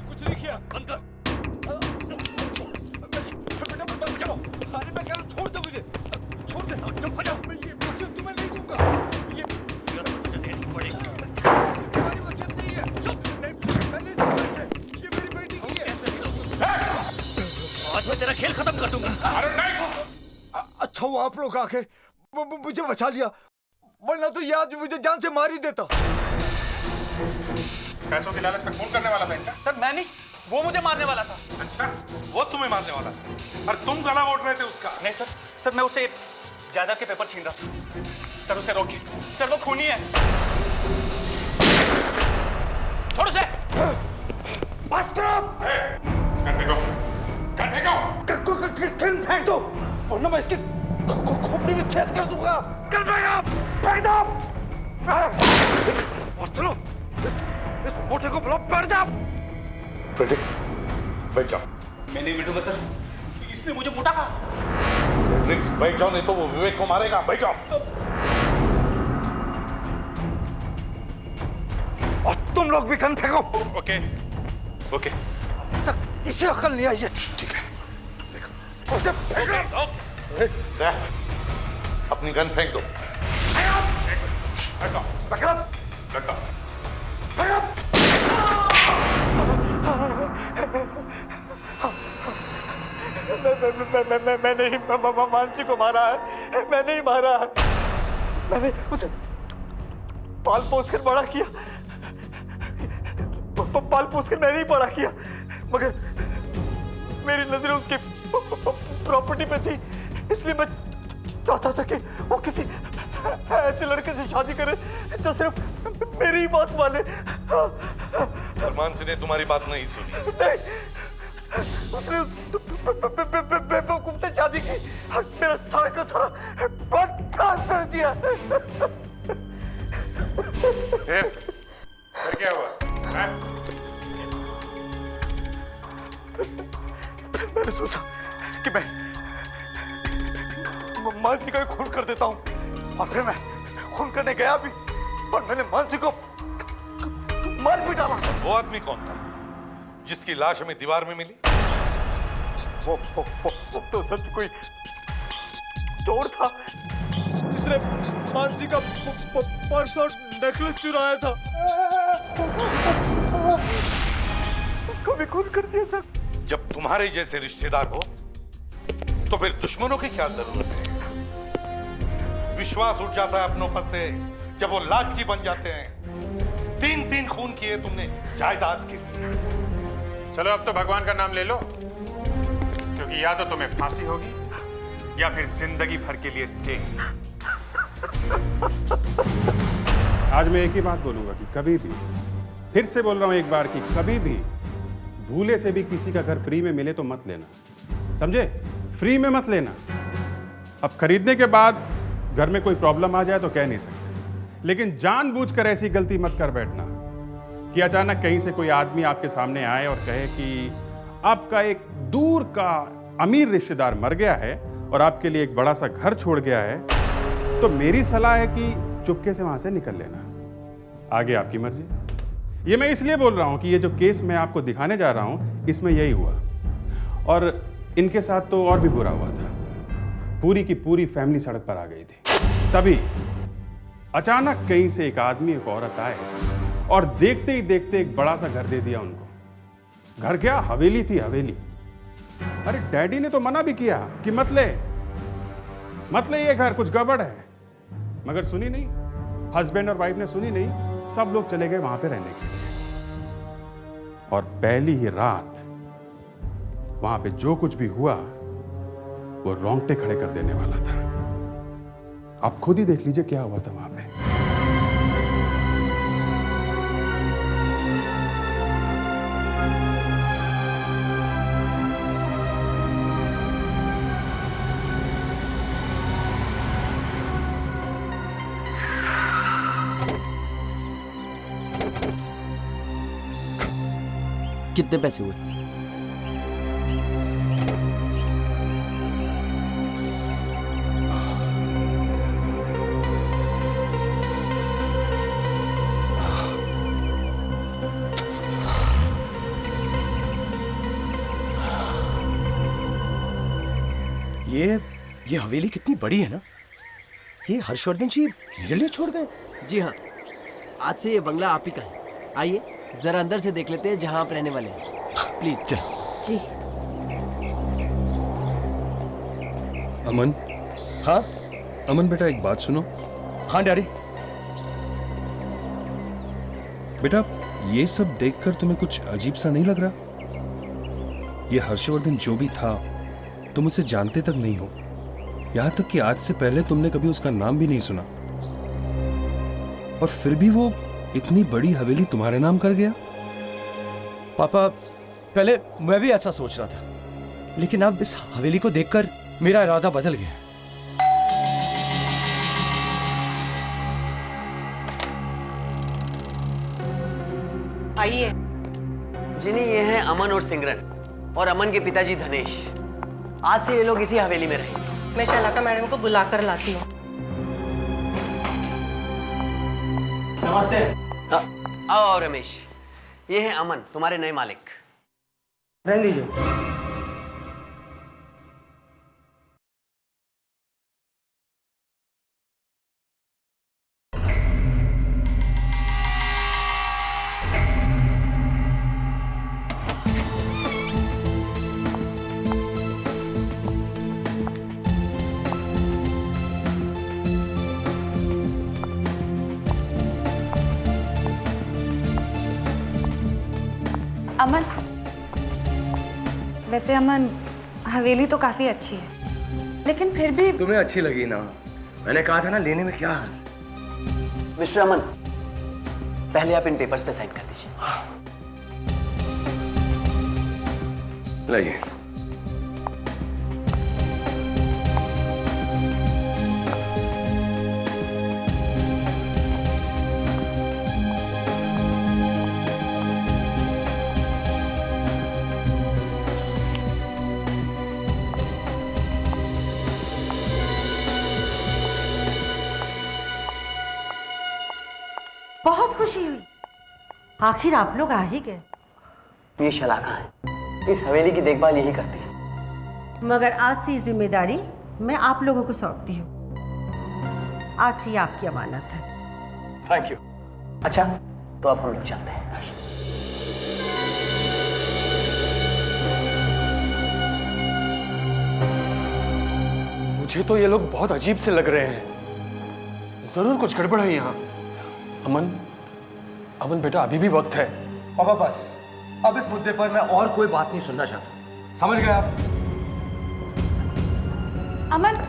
कुछ नहीं किया, बंद कर। अरे मैं कह रहा हूँ, छोड़ दो मुझे, छोड़ दे, चुप हो जाओ। मैं ये वसीयत तुम्हें नहीं दूंगा। ये वसीयत तो तुझे देनी पड़ेगी। तुम्हारी वसीयत नहीं है। चुप। मैंने ये मेरी बेटी की है। आज मैं तेरा खेल खत्म कर दूंगा। अरे नहीं। अच्छा वो आप लोग आके मुझे बचा लिया, वरना तो ये आदमी मुझे जान से मार ही देता। पैसों की लालच में खून करने वाला था इनका? सर मैं नहीं, वो मुझे मारने वाला था। अच्छा, वो तुम्हें मारने वाला था और तुम गला घोट रहे थे उसका? नहीं सर मैं उसे जायदाद के पेपर छीन रहा था। सर उसे रोकिए, सर वो खूनी है। छोड़ उसे। बस करो। गन फेंको, गन फेंको। गन फेंक दो, वरना मैं इसकी खोपड़ी में छेद कर दूंगा। गन फेंक दो। और चलो, इस मोटे को बुलाओ, बैठ जाओ। बैठ जाओ। मैं नहीं बैठूंगा सर, इसने मुझे मोटा कहा। बैठ जाओ, नहीं तो वो विवेक को मारेगा। बैठ जाओ। और तुम लोग भी गन फेंको। Okay okay. तक इसे अकल नहीं आई है। ठीक है, देखो उसे फेंको। अपनी गन फेंक दो। मैं नहीं मानसी को मारा है, मैं नहीं मारा है। मैंने उसे पाल पोस कर बड़ा किया, पाल पोस कर मैंने ही बड़ा किया, मगर मेरी नजरें उसकी प्रॉपर्टी पे थी, इसलिए मैं चाहता था कि वो किसी ऐसे लड़के से शादी करे जो सिर्फ मेरी ही बात माने। सलमान सिंह ने तुम्हारी बात नहीं सुनी। नहीं, उसने बेवकूफ से शादी की, मेरा सारा का सारा ब्लड ट्रांसफर कर दिया। फिर क्या हुआ? मैंने सोचा कि मैं मानसी का खून कर देता हूं, और फिर मैं खून करने गया भी, और मैंने मानसी को मार भी डाला। वो आदमी कौन था जिसकी लाश हमें दीवार में मिली? वो तो सच कोई चोर था जिसने मानसी का पर्स और नेकलेस चुराया था। कभी खून कर दिया सर। जब तुम्हारे जैसे रिश्तेदार हो तो फिर दुश्मनों की क्या जरूरत है? विश्वास उठ जाता है अपनों पर से जब वो लालची बन जाते हैं। 3 खून किए तुमने जायदाद के लिए। चलो अब तो भगवान का नाम ले लो, क्योंकि या तो तुम्हें फांसी होगी या फिर जिंदगी भर के लिए जेल। आज मैं एक ही बात बोलूंगा कि कभी भी, फिर से बोल रहा हूं एक बार कि कभी भी भूले से भी किसी का घर फ्री में मिले तो मत लेना, समझे? फ्री में मत लेना। अब खरीदने के बाद घर में कोई प्रॉब्लम आ जाए तो कह नहीं सकते, लेकिन जानबूझकर ऐसी गलती मत कर बैठना कि अचानक कहीं से कोई आदमी आपके सामने आए और कहे कि आपका एक दूर का अमीर रिश्तेदार मर गया है और आपके लिए एक बड़ा सा घर छोड़ गया है। तो मेरी सलाह है कि चुपके से वहां से निकल लेना, आगे आपकी मर्जी। ये मैं इसलिए बोल रहा हूं कि ये जो केस मैं आपको दिखाने जा रहा हूं इसमें यही हुआ, और इनके साथ तो और भी बुरा हुआ था। पूरी की पूरी फैमिली सड़क पर आ गई थी। तभी अचानक कहीं से एक आदमी एक औरत आए और देखते ही देखते एक बड़ा सा घर दे दिया उनको। घर क्या, हवेली थी, हवेली। अरे डैडी ने तो मना भी किया कि मत ले ये घर, कुछ गड़बड़ है, मगर सुनी नहीं। हस्बैंड और वाइफ ने सुनी नहीं, सब लोग चले गए वहां पे रहने के लिए। और पहली ही रात वहां पे जो कुछ भी हुआ वो रोंगटे खड़े कर देने वाला था। आप खुद ही देख लीजिए क्या हुआ था वहां पे। कितने पैसे हुए? ये हवेली कितनी बड़ी है ना। ये हर्षवर्धन जी मेरे लिए छोड़ गए? जी हाँ, आज से ये बंगला आप ही का है। आइए जरा अंदर से देख लेते हैं जहां आप रहने वाले हैं। प्लीज। चलो। जी। अमन। हाँ अमन बेटा, एक बात सुनो। हाँ डैडी। बेटा, ये सब देखकर तुम्हें कुछ अजीब सा नहीं लग रहा? ये हर्षवर्धन जो भी था, तुम उसे जानते तक नहीं हो। यहां तक कि आज से पहले तुमने कभी उसका नाम भी नहीं सुना, और फिर भी वो इतनी बड़ी हवेली तुम्हारे नाम कर गया। पापा, पहले मैं भी ऐसा सोच रहा था, लेकिन अब इस हवेली को देखकर मेरा इरादा बदल गया। आइए। जिन्हें ये हैं अमन और सिमरन, और अमन के पिताजी धनेश। आज से ये लोग इसी हवेली में रहेंगे। मैं शैलाका मैडम को बुलाकर लाती हूँ। नमस्ते। आओ रमेश, ये है अमन, तुम्हारे नए मालिक। रहने दीजिए। अमन, वैसे अमन हवेली तो काफी अच्छी है, लेकिन फिर भी तुम्हें अच्छी लगी ना? मैंने कहा था ना, लेने में क्या हर्ज। मिस्टर अमन, पहले आप इन पेपर्स पे साइन कर दीजिए। लाइए। बहुत खुशी हुई, आखिर आप लोग आ ही गए। ये शलाका है, इस हवेली की देखभाल यही करती है। मगर आज से ये जिम्मेदारी मैं आप लोगों को सौंपती हूँ। आज से ये आपकी अमानत है। Thank you. अच्छा, तो अब हम लोग चलते हैं। मुझे तो ये लोग बहुत अजीब से लग रहे हैं। जरूर कुछ गड़बड़ है यहाँ। अमन, अमन बेटा, अभी भी वक्त है। पापा बस, अब इस मुद्दे पर मैं और कोई बात नहीं सुनना चाहता। समझ गए आप? अमन,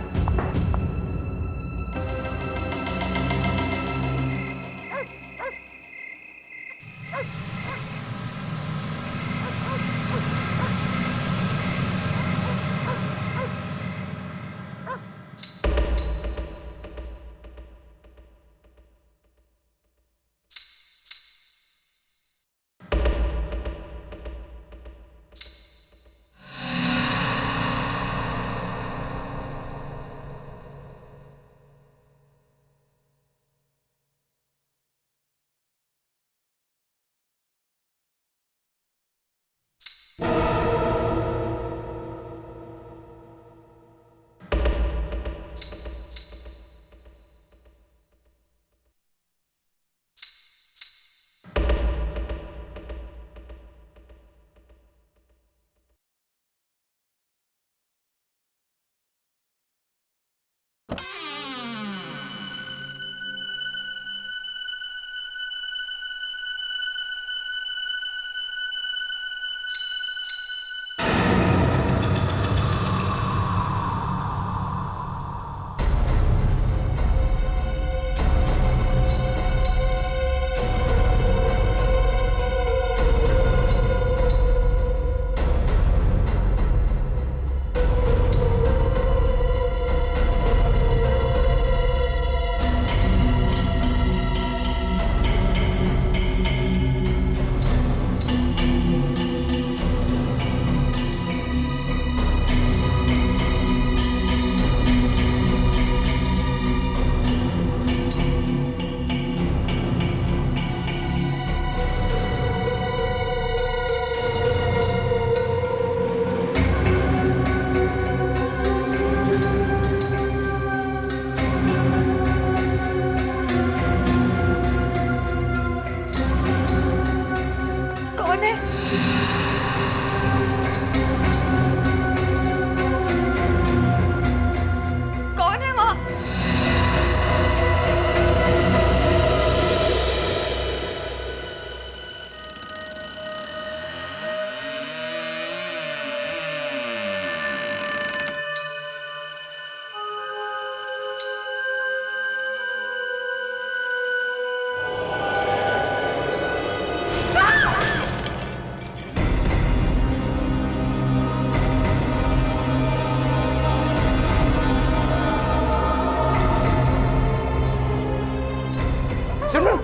सिमरन,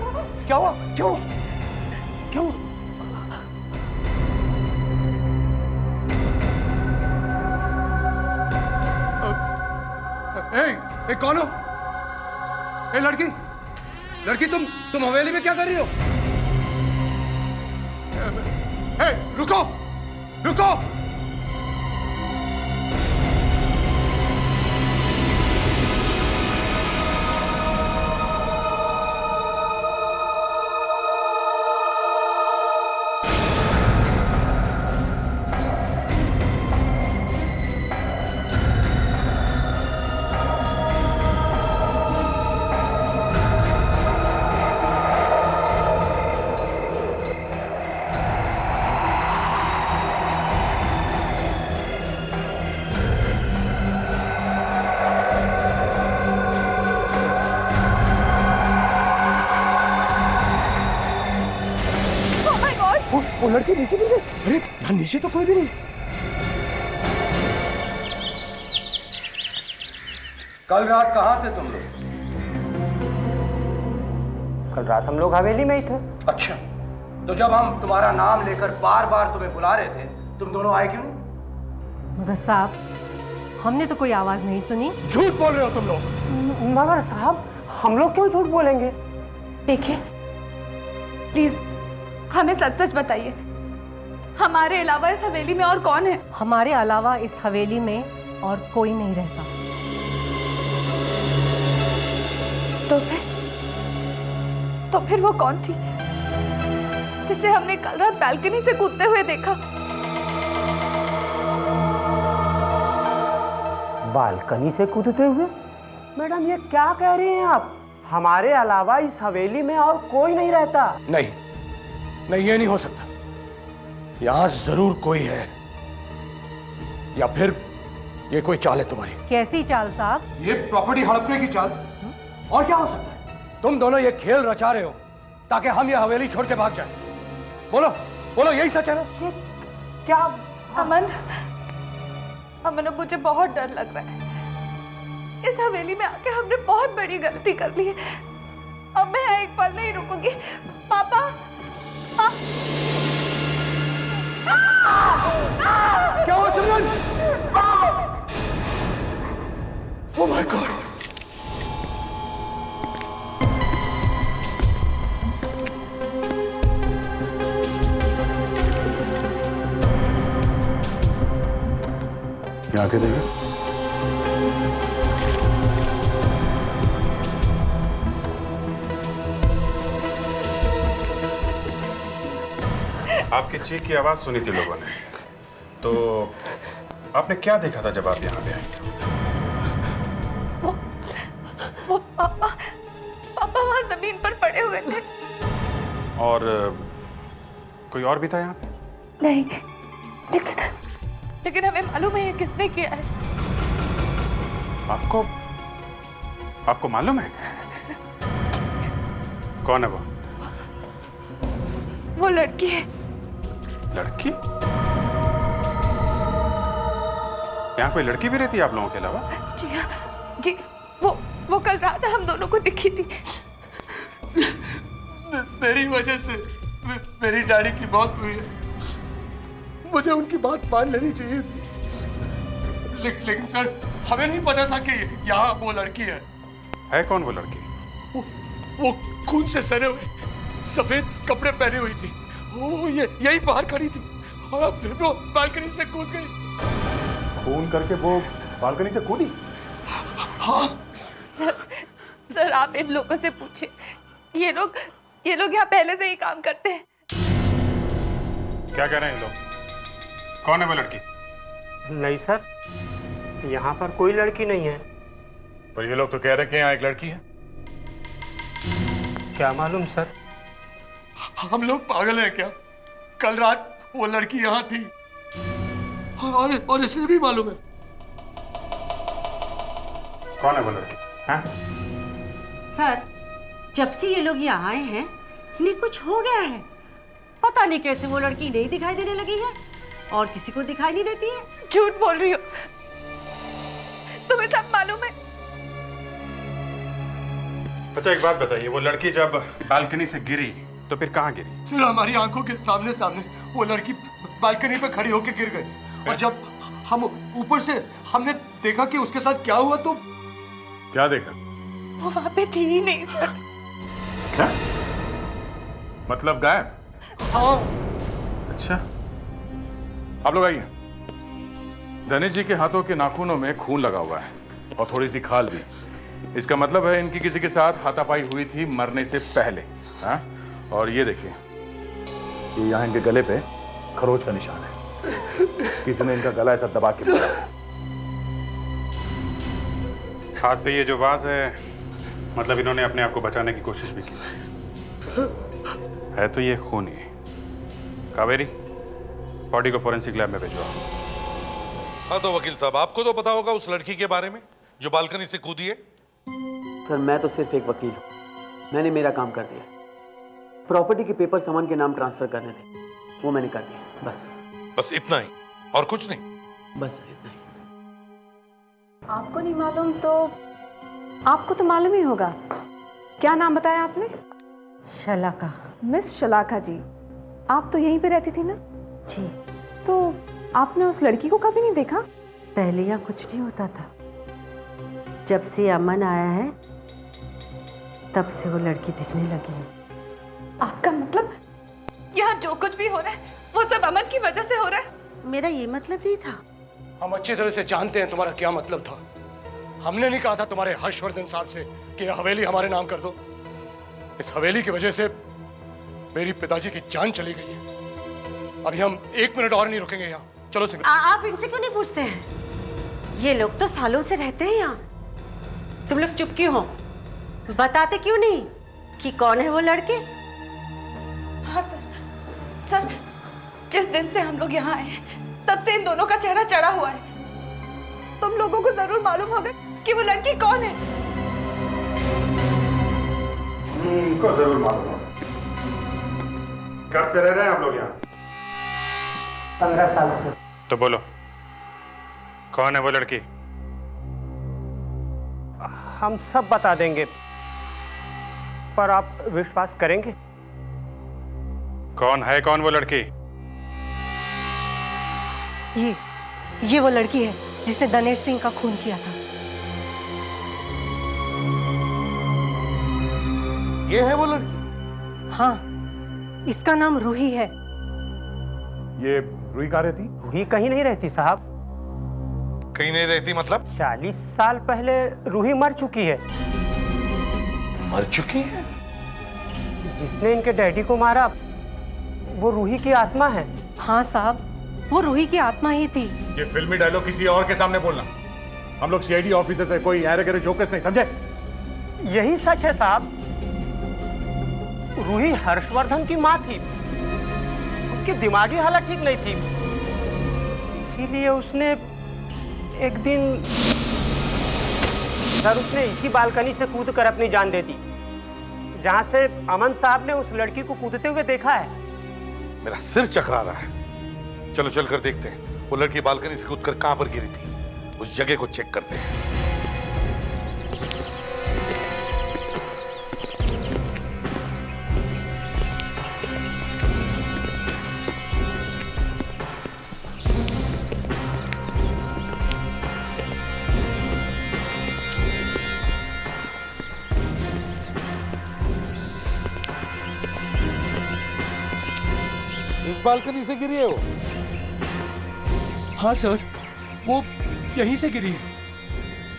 क्या हुआ? क्या हुआ? क्या हुआ? ए, कौन हो? ए लड़की, तुम हवेली में क्या कर रही हो? ए, रुको, रुको! वो लड़की नीचे गिर गई। अरे यहाँ नीचे तो कोई भी नहीं। कल रात कहाँ थे तुम लोग? कल रात हम लोग हवेली में ही थे। अच्छा, तो जब हम तुम्हारा नाम लेकर बार बार तुम्हें बुला रहे थे, तुम दोनों आए क्यों? मगर साहब, हमने तो कोई आवाज नहीं सुनी। झूठ बोल रहे हो तुम लोग। मगर साहब, हम लोग क्यों झूठ बोलेंगे? देखिए, प्लीज हमें सच सच बताइए, हमारे अलावा इस हवेली में और कौन है? हमारे अलावा इस हवेली में और कोई नहीं रहता। तो फिर वो कौन थी जिसे हमने कल रात बालकनी से कूदते हुए देखा? बालकनी से कूदते हुए? मैडम ये क्या कह रही हैं आप? हमारे अलावा इस हवेली में और कोई नहीं रहता। नहीं नहीं, ये नहीं हो सकता। यहां जरूर कोई है, या फिर ये कोई चाल है तुम्हारी। कैसी चाल साहब? ये प्रॉपर्टी हड़पने की चाल। और क्या हो सकता है? तुम दोनों ये खेल रचा रहे हो ताकि हम ये हवेली छोड़ के भाग जाएं। बोलो बोलो, यही सच है ना? क्या? अमन, अमन अब मुझे बहुत डर लग रहा है। इस हवेली में आके हमने बहुत बड़ी गलती कर ली है। अब मैं एक पल नहीं रुकूंगी। पापा, क्या हुआ सिमरन? Oh my God! क्या आके देखिए। आपकी चीख की आवाज सुनी थी लोगों ने, तो आपने क्या देखा था जब आप यहाँ पे आए? वो पापा वहां जमीन पर पड़े हुए थे। और कोई और भी था यहाँ पे? नहीं, लेकिन हमें मालूम है ये किसने किया है। आपको मालूम है कौन है वो? वो लड़की है। लड़की? यहाँ कोई लड़की भी रहती है आप लोगों के अलावा? जी हाँ जी, वो कल रात हम दोनों को दिखी थी। मेरी वजह से मेरी डैडी की मौत हुई है। मुझे उनकी बात मान लेनी चाहिए थी, लेकिन सर हमें नहीं पता था कि यहाँ वो लड़की है। कौन वो लड़की? वो खून से सने हुए सफेद कपड़े पहने हुई थी। वो यही बाहर खड़ी थी और फिर वो बालकनी से कूद गई। खून करके वो बालकनी से कूदी? हाँ सर आप इन लोगों से पूछिए, ये लोग यहाँ पहले से ही काम करते हैं। क्या कह रहे हैं लोग? कौन है वो लड़की? नहीं सर, यहाँ पर कोई लड़की नहीं है। पर ये लोग तो कह रहे हैं कि यहाँ एक लड़की है। क्या मालूम सर? हम लोग पागल हैं क्या? कल रात वो लड़की यहाँ थी और इसे भी मालूम है। कौन है वो लड़की? हाँ? सर, जब से ये लोग यहाँ आए हैं इन्हें कुछ हो गया है। पता नहीं कैसे वो लड़की नहीं दिखाई देने लगी है और किसी को दिखाई नहीं देती है। झूठ बोल रही हो, तुम्हें सब मालूम है। अच्छा एक बात बताइए, वो लड़की जब बालकनी से गिरी तो फिर कहाँ गिरी? सर हमारी आंखों के सामने वो लड़की बालकनी पे खड़ी होकर गिर गई और जब हम ऊपर से हमने देखा कि उसके साथ क्या हुआ तो क्या देखा? वो वहां पे थी ही नहीं सर। क्या? मतलब गायब? हाँ। अच्छा, आप लोग आइए। धनेश जी के हाथों के नाखूनों में खून लगा हुआ है और थोड़ी सी खाल भी। इसका मतलब है इनकी किसी के साथ हाथापाई हुई थी मरने से पहले। हाँ? और ये देखिए, ये यहाँ इनके गले पे खरोच का निशान है। किसी ने इनका गला ऐसा दबा के मारा है। हाथ पे ये जो वाज है, मतलब इन्होंने अपने आप को बचाने की कोशिश भी की है। तो ये खून ही। कावेरी, बॉडी को फोरेंसिक लैब में भेजो। हाँ तो वकील साहब, आपको तो पता होगा उस लड़की के बारे में जो बालकनी से कूदी है। सर मैं तो सिर्फ एक वकील हूँ, मैंने मेरा काम कर दिया। प्रॉपर्टी के पेपर अमन के नाम ट्रांसफर करने थे, वो मैंने कर दिया। बस इतना ही और कुछ नहीं? बस इतना ही। आपको नहीं मालूम तो आपको तो मालूम ही होगा। क्या नाम बताया आपने? शलाका। मिस शलाका जी, आप तो यहीं पे रहती थी ना? जी। तो आपने उस लड़की को कभी नहीं देखा? पहले यहाँ कुछ नहीं होता था, जब से अमन आया है तब से वो लड़की दिखने लगी है। आपका मतलब जो कुछ भी हो रहा है वो सब अमन की वजह से हो रहा है। मेरा ये मतलब नहीं था। हम अच्छी तरह से जानते हैं तुम्हारा क्या मतलब था। हमने नहीं कहा था तुम्हारे हर्षवर्धन साहब से कि यह हवेली हमारे नाम कर दो। इस हवेली की वजह से मेरी पिताजी की जान चली गई है। अभी हम 1 मिनट और नहीं रुकेंगे यहाँ। चलो सिंह। आप इनसे क्यों नहीं पूछते हैं? ये लोग तो सालों से रहते हैं यहाँ। तुम लोग चुप क्यों हो? बताते क्यों नहीं कि कौन है वो लड़के? हाँ सर, जिस दिन से हम लोग यहाँ आए तब से इन दोनों का चेहरा चढ़ा हुआ है। तुम लोगों को जरूर मालूम होगा कि वो लड़की कौन है। उनको जरूर मालूम होगा। कब से रह रहे हैं आप लोग यहाँ? 15 साल से। तो बोलो, कौन है वो लड़की? हम सब बता देंगे, पर आप विश्वास करेंगे? कौन है वो लड़की? ये वो लड़की है जिसने दिनेश सिंह का खून किया था। ये है वो लड़की? हाँ, इसका नाम रूही है। ये रूही कहाँ रहती? रूही कहीं नहीं रहती साहब। कहीं नहीं रहती मतलब? 40 साल पहले रूही मर चुकी है। मर चुकी है? जिसने इनके डैडी को मारा वो रूही की आत्मा है। हाँ साहब, वो रूही की आत्मा ही थी। ये फिल्मी डायलॉग किसी और के सामने बोलना। हम लोग सीआईडी ऑफिसर्स है, कोई ऐरे गैरे जोकर्स नहीं, समझे? यही सच है साहब। रूही हर्षवर्धन की माँ थी। उसकी दिमागी हालत ठीक नहीं थी, इसीलिए उसने एक दिन सर उसने इसी बालकनी से कूद कर अपनी जान दे दी, जहां से अमन साहब ने उस लड़की को कूदते हुए देखा है। मेरा सिर चकरा रहा है। चलो चलकर देखते हैं वो लड़की बालकनी से कूदकर कहां पर गिरी थी। उस जगह को चेक करते हैं। इस बालकनी से गिरी है वो? हाँ सर, वो यहीं से गिरी है।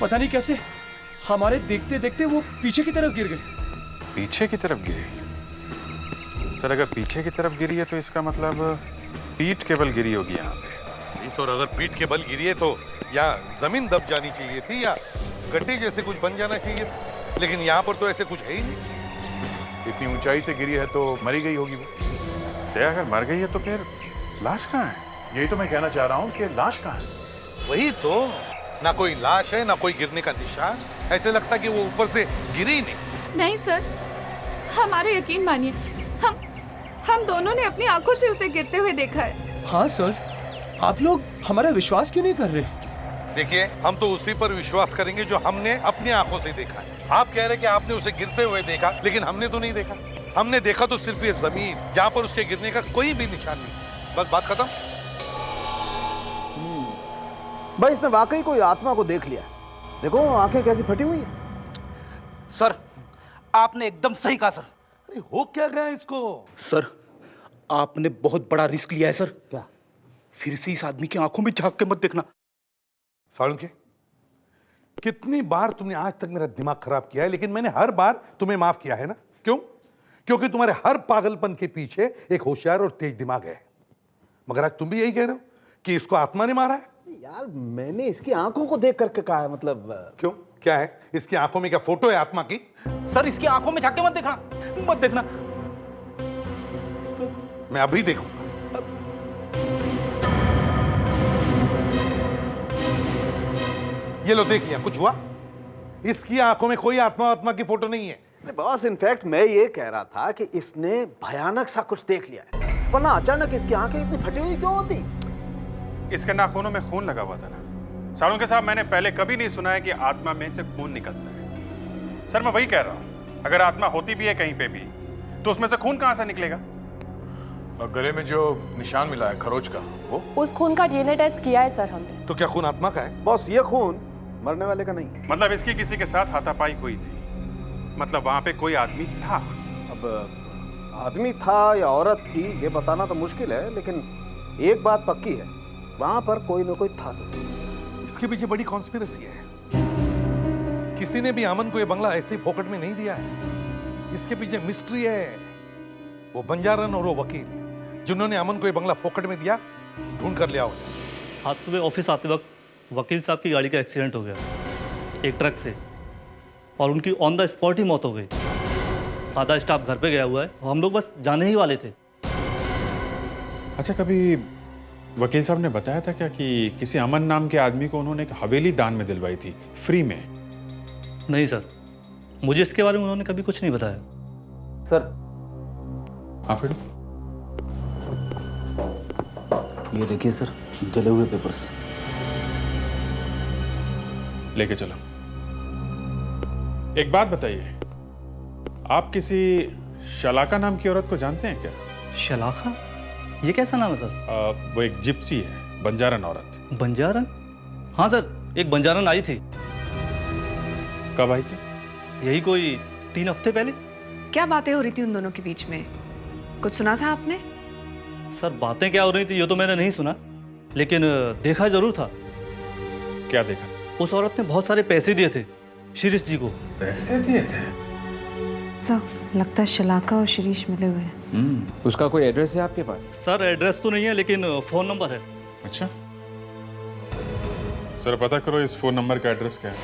पता नहीं कैसे हमारे देखते देखते वो पीछे की तरफ गिर गई। पीछे की तरफ गिरी? सर अगर पीछे की तरफ गिरी है तो इसका मतलब पीठ के बल गिरी होगी यहाँ पे। नहीं तो अगर पीठ के बल गिरी है तो या जमीन दब जानी चाहिए थी या गड्ढे जैसे कुछ बन जाना चाहिए था। लेकिन यहाँ पर तो ऐसे कुछ है ही नहीं। इतनी ऊंचाई से गिरी है तो मरी गई होगी वो। अगर मर गई है तो फिर लाश कहाँ है? यही तो मैं कहना चाह रहा हूँ कि लाश कहाँ है? वही तो, ना कोई लाश है ना कोई गिरने का निशान। ऐसे लगता कि वो ऊपर से गिरी नहीं। नहीं सर, हमारे यकीन मानिए, हम दोनों ने अपनी आंखों से उसे गिरते हुए देखा है। हाँ सर, आप लोग हमारा विश्वास क्यों नहीं कर रहे? देखिए, हम तो उसी पर विश्वास करेंगे जो हमने अपनी आंखों से देखा है। आप कह रहे कि आपने उसे गिरते हुए देखा, लेकिन हमने तो नहीं देखा। हमने देखा तो सिर्फ ये जमीन जहां पर उसके गिरने का कोई भी निशान नहीं। बस बात खत्म। भाई इसने वाकई कोई आत्मा को देख लिया। देखो आंखें कैसी फटी हुई है। सर, आपने एकदम सही कहा सर। अरे हो क्या गया इसको? सर, आपने बहुत बड़ा रिस्क लिया है सर। क्या? फिर से इस आदमी की आंखों में झांक के मत देखना। सालुंके, कितनी बार तुमने आज तक मेरा दिमाग खराब किया है, लेकिन मैंने हर बार तुम्हें माफ किया है ना? क्यों? क्योंकि तुम्हारे हर पागलपन के पीछे एक होशियार और तेज दिमाग है। मगर आज तुम भी यही कह रहे हो कि इसको आत्मा ने मारा है। यार मैंने इसकी आंखों को देख करके कहा है, मतलब क्यों? क्या है इसकी आंखों में? क्या फोटो है आत्मा की? सर, इसकी आंखों में झांक के मत देखना, मत देखना। मैं अभी देखूंगा। ये लो, देख लिया? कुछ हुआ? इसकी आंखों में कोई आत्मा की फोटो नहीं है। बॉस, इनफैक्ट मैं ये कह रहा था कि इसने भयानक सा कुछ देख लिया है, वरना अचानक इसकी आंखें इतनी फटी हुई क्यों होती? इसके नाखूनों में खून लगा हुआ था ना। सालुंके साहब, मैंने पहले कभी नहीं सुना है कि आत्मा में से खून निकलता है। सर मैं वही कह रहा हूँ, अगर आत्मा होती भी है कहीं पे भी तो उसमें से खून कहाँ से निकलेगा? और गले में जो निशान मिला है खरोच का, वो उस खून का डीएनए टेस्ट किया है सर हमने। तो क्या खून आत्मा का है? बॉस, ये खून मरने वाले का नहीं। मतलब इसकी किसी के साथ हाथापाई हुई थी, मतलब वहां पे कोई आदमी था। अब आदमी था या औरत थी ये बताना तो मुश्किल है, लेकिन एक बात पक्की है, वहां पर कोई ना कोई था जरूर। इसके पीछे बड़ी कॉन्स्पिरेसी है। किसी ने भी अमन को ये बंगला ऐसे ही फोकट में नहीं दिया है। इसके पीछे मिस्ट्री है। वो बंजारन और वो वकील जिन्होंने अमन को ये बंगला फोकट में दिया, ढूंढ कर ले आओ। आज सुबह ऑफिस आते वक्त वकील साहब की गाड़ी का एक्सीडेंट हो गया एक ट्रक से, और उनकी ऑन द स्पॉट ही मौत हो गई। आधा स्टाफ घर पे गया हुआ है, हम लोग बस जाने ही वाले थे। अच्छा, कभी वकील साहब ने बताया था क्या कि किसी अमन नाम के आदमी को उन्होंने एक हवेली दान में दिलवाई थी फ्री में? नहीं सर, मुझे इसके बारे में उन्होंने कभी कुछ नहीं बताया। सर हाँ फिर ये देखिए सर, जले हुए पेपर्स। लेके चलो। एक बात बताइए, आप किसी शलाका नाम की औरत को जानते हैं क्या? शलाका? ये कैसा नाम है सर? वो एक जिप्सी है, बंजारन औरत। बंजारन? हाँ सर, एक बंजारन आई थी। कब आई थी? यही कोई 3 हफ्ते पहले। क्या बातें हो रही थी उन दोनों के बीच में? कुछ सुना था आपने? सर बातें क्या हो रही थी ये तो मैंने नहीं सुना, लेकिन देखा जरूर था। क्या देखा? उस औरत ने बहुत सारे पैसे दिए थे शिरीष जी को। पैसे दिए थे? सर लगता है शलाका और शिरीष मिले हुए हैं। उसका कोई एड्रेस है आपके पास? सर एड्रेस तो नहीं है, लेकिन फोन नंबर है। अच्छा सर, पता करो इस फोन नंबर का एड्रेस क्या है।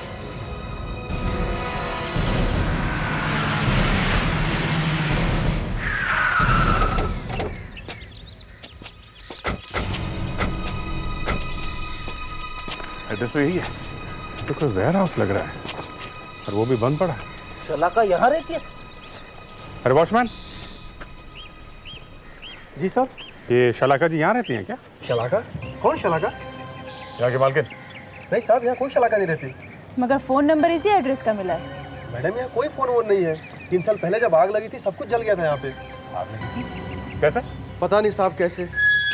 एड्रेस तो यही है। तो कोई वेयर हाउस लग रहा है, और वो भी बंद पड़ा है। शलाका यहाँ रहती है? अरे वॉचमैन जी सर। ये शलाका जी यहाँ रहती हैं क्या? शलाका? कौन शलाका? यहाँ के मालकिन? नहीं साहब, यहाँ कोई शलाका नहीं रहती। मगर फोन नंबर इसी एड्रेस का मिला है। मैडम यहाँ कोई फोन वोन नहीं है। 3 साल पहले जब आग लगी थी सब कुछ जल गया था यहाँ पे। कैसे? पता नहीं साहब कैसे,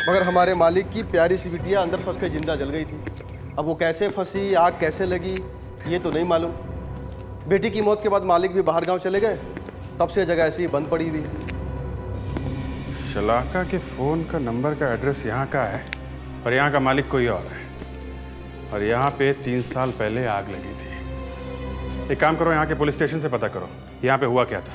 मगर हमारे मालिक की प्यारी सी बिटिया अंदर फंस के जिंदा जल गई थी। अब वो कैसे फंसी, आग कैसे लगी, ये तो नहीं मालूम। बेटी की मौत के बाद मालिक भी बाहर गांव चले गए, तब से जगह ऐसी ही बंद पड़ी हुई है। शलाका के फोन का नंबर का एड्रेस यहाँ का है, और यहाँ का मालिक कोई और है, और यहाँ पे 3 साल पहले आग लगी थी। एक काम करो, यहाँ के पुलिस स्टेशन से पता करो यहाँ पे हुआ क्या था।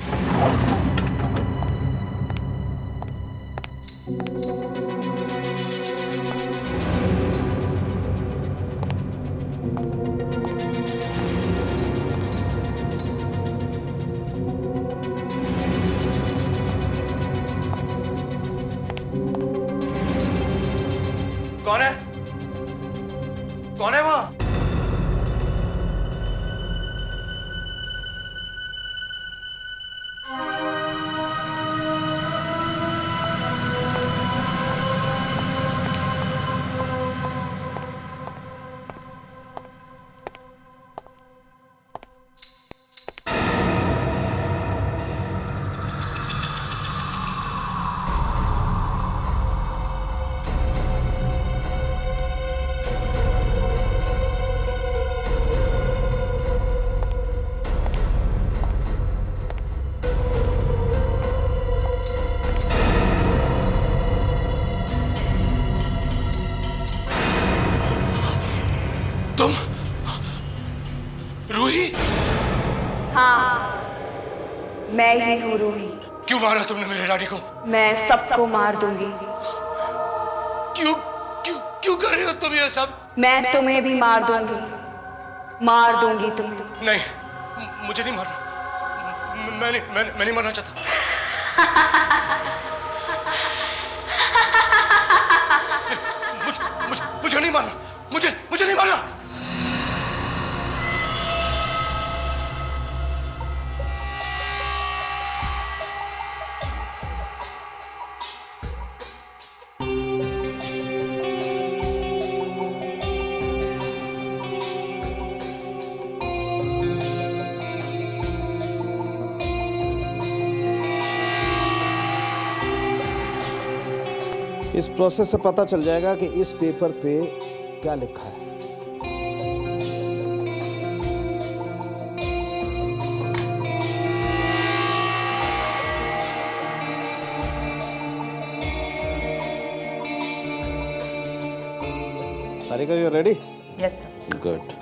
कौन है? कौन है वहां? हाँ, मैं ही हूँ रूही। क्यों मारा तुमने मेरे डैडी को? मैं सबको मार दूंगी। क्यों क्यों क्यों कर रहे हो तुम ये सब? मैं तुम्हें भी मार दूंगी, मार दूंगी तुम्हें। नहीं, मुझे नहीं मारना। मैं नहीं मरना चाहता। मुझे नहीं मारना, मुझे नहीं मारना। इस प्रोसेस से पता चल जाएगा कि इस पेपर पे क्या लिखा है। Sarika, you ready? Yes sir. Good.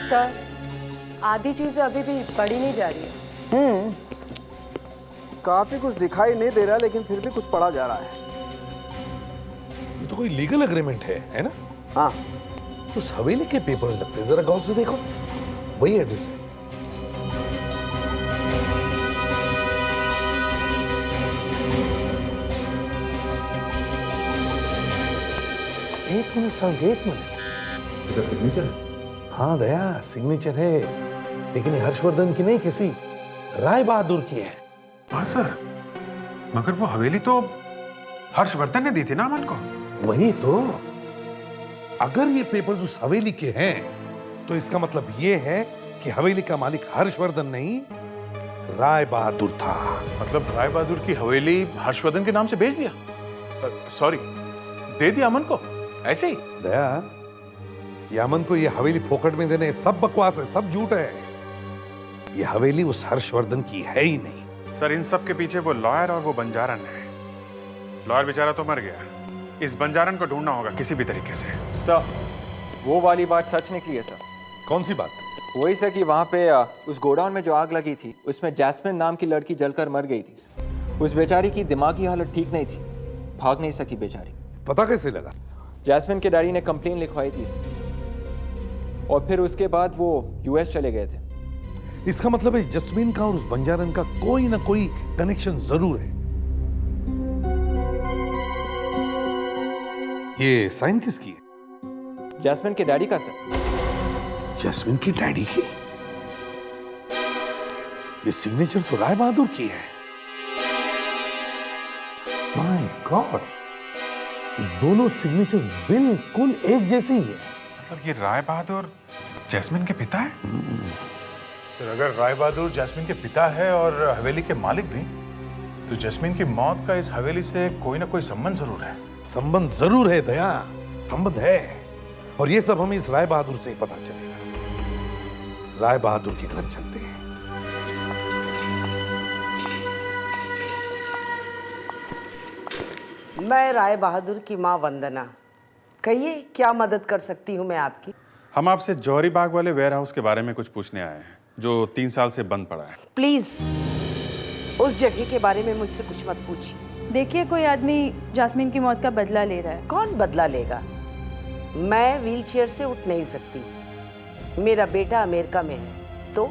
Sir, आधी चीजें अभी भी पड़ी नहीं जा रही है। काफी कुछ दिखाई नहीं दे रहा, लेकिन फिर भी कुछ पढ़ा जा रहा है। ये तो कोई लीगल एग्रीमेंट है ना? हाँ। उस हवेली के पेपर्स लगते हैं, जरा गौर से देखो, वही एड्रेस है। एक मिनट साहब, एक मिनट। सिग्नेचर? हाँ दया, सिग्नेचर है, लेकिन ये हर्षवर्धन की नहीं, किसी राय बहादुर की है। हाँ सर, मगर वो हवेली तो हर्षवर्धन ने दी थी ना अमन को। वही तो, अगर ये पेपर्स उस हवेली के हैं तो इसका मतलब ये है कि हवेली का मालिक हर्षवर्धन नहीं, राय बहादुर था। मतलब राय बहादुर की हवेली हर्षवर्धन के नाम से बेच दिया? सॉरी, दे दिया अमन को ऐसे ही? दया, ये अमन को ये हवेली फोकट में देने सब बकवास है, सब झूठ है। ये हवेली उस हर्षवर्धन की है ही नहीं। सर, इन सब के पीछे वो लॉयर और वो बंजारन है। लॉयर बेचारा तो मर गया, इस बंजारन को ढूंढना होगा किसी भी तरीके से। सर, वो वाली बात सच निकली है सर। कौन सी बात? वही सर कि वहाँ पे उस गोडाउन में जो आग लगी थी, उसमें जैस्मिन नाम की लड़की जलकर मर गई थी। उस बेचारी की दिमागी हालत ठीक नहीं थी, भाग नहीं सकी बेचारी। पता कैसे लगा? जैस्मिन के डैडी ने कंप्लेन लिखवाई थी और फिर उसके बाद वो यूएस चले गए थे। इसका मतलब है जस्मीन का और उस बंजारन का कोई ना कोई कनेक्शन जरूर है। ये साइन किसकी है? जैस्मिन के डैडी का सर। जैस्मिन की डैडी की? ये सिग्नेचर तो राय बहादुर की है। माय गॉड, दोनों सिग्नेचर्स बिल्कुल एक जैसे ही है। मतलब ये राय बहादुर जैस्मिन के पिता है? सर, अगर राय बहादुर जैस्मिन के पिता है और हवेली के मालिक भी, तो जैस्मिन की मौत का इस हवेली से कोई ना कोई संबंध जरूर है। संबंध जरूर है दया, संबंध है, और ये सब हमें इस राय बहादुर से ही पता चलेगा। राय बहादुर के घर चलते हैं। मैं राय बहादुर की माँ वंदना, कहिए क्या मदद कर सकती हूँ मैं आपकी? हम आपसे जौहरी बाग वाले वेयर हाउस के बारे में कुछ पूछने आए हैं, जो 3 साल से बंद पड़ा है। प्लीज उस जगह के बारे में मुझसे कुछ मत पूछिए। देखिए, कोई आदमी जास्मिन की मौत का बदला ले रहा है। कौन बदला लेगा? मैं व्हीलचेयर से उठ नहीं सकती, मेरा बेटा अमेरिका में है, तो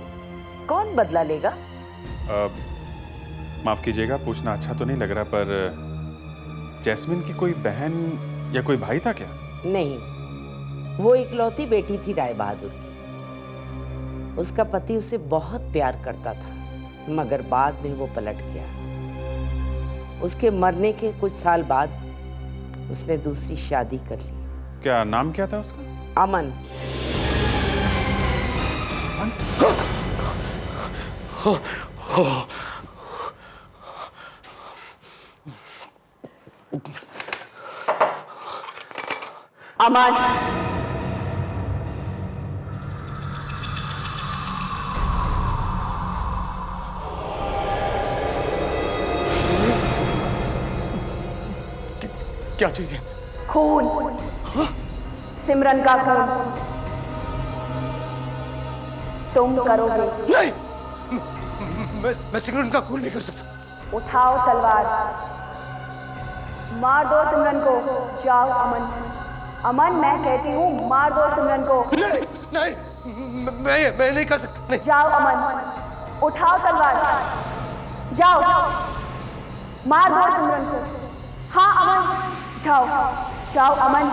कौन बदला लेगा? माफ कीजिएगा, पूछना अच्छा तो नहीं लग रहा, पर जैस्मिन की कोई बहन या कोई भाई था क्या? नहीं, वो इकलौती बेटी थी राय बहादुर की। उसका पति उसे बहुत प्यार करता था, मगर बाद में वो पलट गया। उसके मरने के कुछ साल बाद उसने दूसरी शादी कर ली। क्या नाम क्या था उसका? अमन। अमन, क्या चाहिए? खून, सिमरन का खून तुम करोगे। नहीं, मैं सिमरन का खून नहीं कर सकता। उठाओ तलवार, मार दो सिमरन को। जाओ अमन, अमन मैं कहती हूँ मार दो सिमरन को। नहीं, मैं नहीं कर सकता। नहीं। जाओ अमन, उठाओ तलवार, जाओ मार दो सिमरन को। हाँ अमन, जाओ जाओ अमन,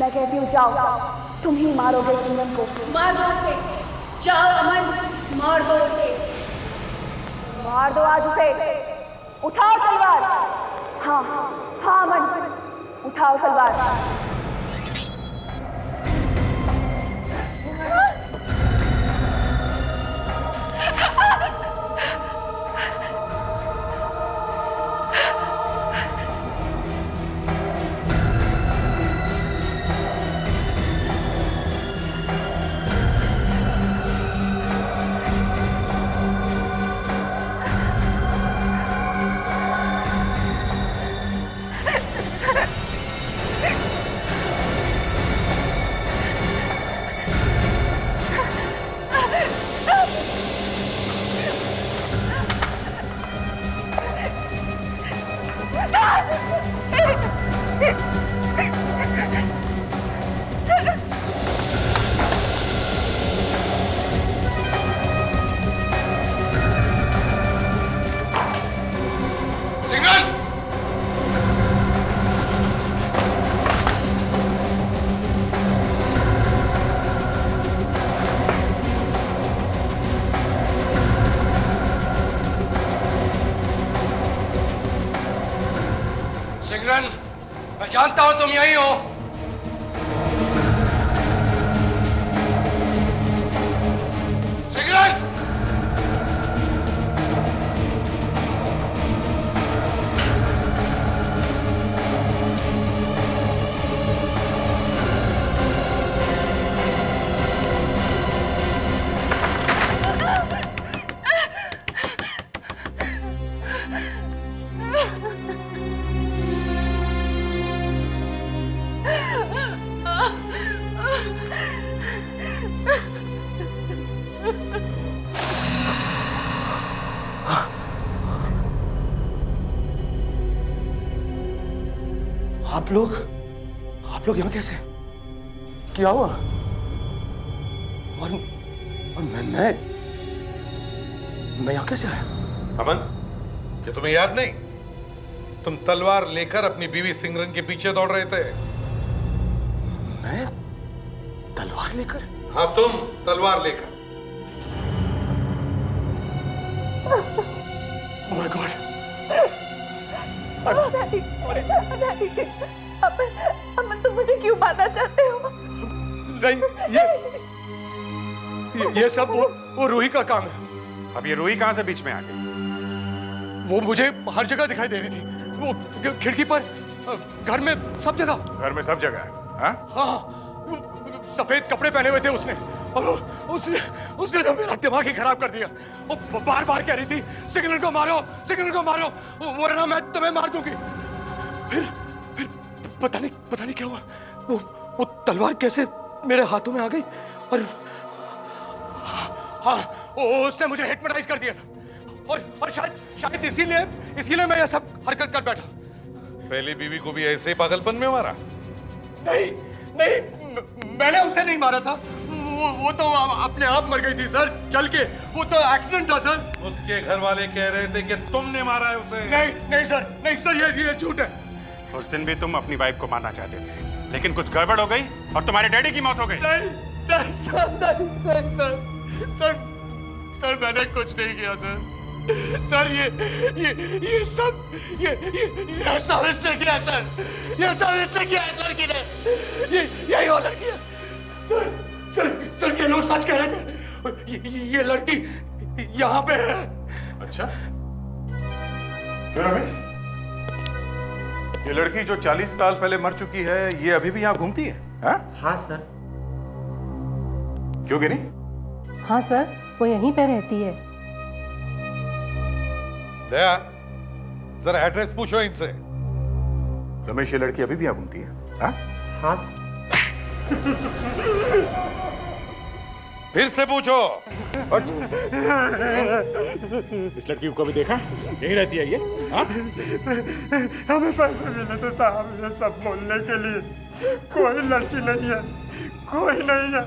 मैं कहती हूँ जाओ, तुम ही मारोगे सिमरन को। मार दो उसे, जाओ अमन, मार दो उसे। मार दो आज उसे। उठाओ तलवार। हाँ हाँ अमन, उठाओ तलवार। सिमरन, मैं जानता हूं तुम यहीं हो। सिमरन! आप लोग यहाँ कैसे? क्या हुआ? और मैं यहाँ कैसे आया? अमन, ये तुम्हें याद नहीं? तुम तलवार लेकर अपनी बीवी सिमरन के पीछे दौड़ रहे थे। मैं तलवार लेकर? हाँ, तुम तलवार लेकर। Oh my God! अमन, तुम मुझे क्यों मारना चाहते हो? नहीं, ये सब वो रूही का काम है। अब ये रूही कहां से बीच में आ गई? वो मुझे हर जगह दिखाई दे रही थी। वो खिड़की पर, घर में, सब जगह। घर में सब जगह है? हाँ, सफेद कपड़े पहने हुए थे उसने, और उसने तो मेरा दिमाग ही खराब कर दिया। वो बार बार कह रही थी, सिग्नल को मारो, सिग्नल को मारो, वरना मैं तुम्हें मार दूंगी। फिर पता नहीं क्या हुआ। वो तलवार कैसे मेरे हाथों में आ गई, और हाँ, उसने मुझे हिप्नोटाइज कर दिया था, और शायद इसीलिए मैं ये सब हरकत कर बैठा। पहली बीवी को भी ऐसे पागलपन में मारा? नहीं, मैंने उसे नहीं मारा था। वो तो अपने आप मर गई थी सर, जल के। वो तो एक्सीडेंट था सर। उसके घर वाले कह रहे थे कि तुमने मारा है उसे। नहीं सर, ये झूठ है। उस दिन भी तुम अपनी वाइफ को मारना चाहते थे, लेकिन कुछ गड़बड़ हो गई और तुम्हारे डैडी की मौत हो गई। नहीं सर, मैंने कुछ नहीं किया सर। सर, ये सब इसने किया सर। ये सब इसने किया इस लड़की ने। यही वो लड़की है सर, ये लोग सच कह रहे थे। ये लड़की यहाँ पे है। अच्छा, ये लड़की जो 40 साल पहले मर चुकी है, ये अभी भी यहाँ घूमती है? हाँ सर। क्यों गिनी? हाँ सर, वो यहीं पे रहती है। दया, जरा एड्रेस पूछो इनसे। रमेश, ये लड़की अभी भी यहाँ घूमती है? हाँ। फिर से पूछो। इस लड़की को कभी देखा? यहीं रहती है ये? हमें पैसे मिले थे साहब ये सब बोलने के लिए। कोई लड़की नहीं है, कोई नहीं है,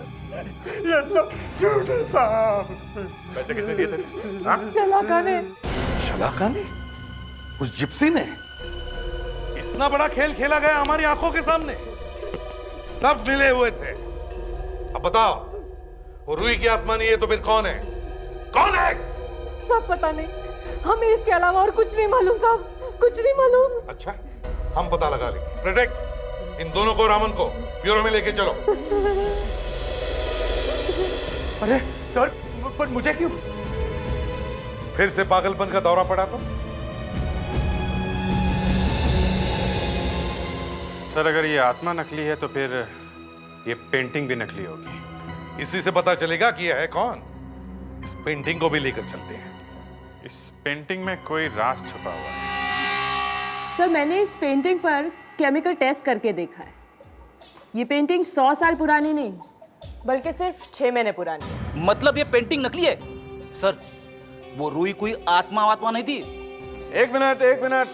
ये सब झूठ है साहब। पैसे किसने दिए थे? शलाका ने। शलाका ने? उस जिप्सी ने? इतना बड़ा खेल खेला गया हमारी आंखों के सामने। सब मिले हुए थे। अब बताओ, वो रूही की आत्मा नहीं है तो फिर कौन है? कौन है? सब पता नहीं, हमें इसके अलावा और कुछ नहीं मालूम साहब, कुछ नहीं मालूम। अच्छा, हम पता लगा लेंगे। प्रेटेक्स, इन दोनों को, रामन को ब्यूरो में लेके चलो। अरे सर, पर मुझे क्यों? फिर से पागलपन का दौरा पड़ा तो? सर, अगर ये आत्मा नकली है तो फिर ये पेंटिंग भी नकली होगी। इसी से पता चलेगा कि यह है कौन। इस पेंटिंग को भी लेकर चलते हैं। इस पेंटिंग में कोई राज छुपा हुआ है। सर, मैंने इस पेंटिंग पर केमिकल टेस्ट करके देखा है। ये पेंटिंग 100 साल पुरानी नहीं, बल्कि सिर्फ 6 महीने पुरानी है। मतलब ये पेंटिंग नकली है? सर, वो रूही कोई आत्मा वात्मा नहीं थी? एक मिनट,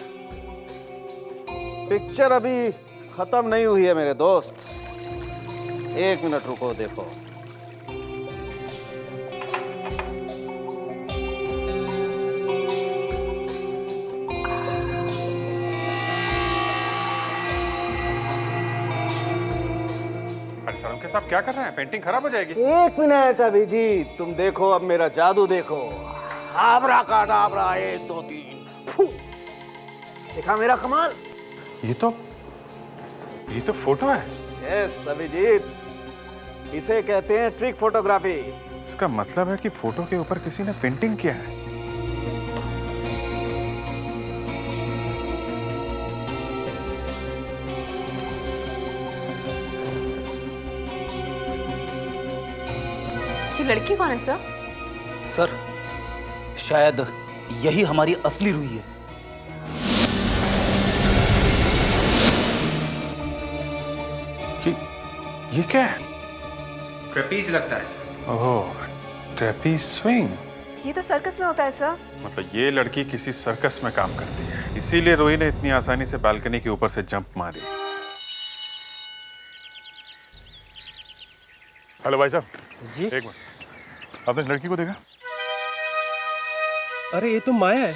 पिक्चर अभी खत्म नहीं हुई है मेरे दोस्त। 1 मिनट रुको, देखो। सर साहब क्या कर रहे हैं? पेंटिंग खराब हो जाएगी। 1 मिनट अभिजीत, तुम देखो, अब मेरा जादू देखो। आबरा का डाबरा, 1 2 3, फू। देखा मेरा कमाल? ये तो फोटो है। यस अभिजीत, इसे कहते हैं ट्रिक फोटोग्राफी। इसका मतलब है कि फोटो के ऊपर किसी ने पेंटिंग किया है। ये लड़की कौन है सर? सर, शायद यही हमारी असली रूही है। ये क्या है? ट्रेपीज लगता है सर। ओह, ट्रेपीज स्विंग। ये तो सर्कस में होता है सर। मतलब ये लड़की किसी सर्कस में काम करती है, इसीलिए रूही ने इतनी आसानी से बालकनी के ऊपर से जंप मारी। हेलो भाई साहब जी, 1 मिनट। आपने इस लड़की को देखा? अरे ये तो माया है।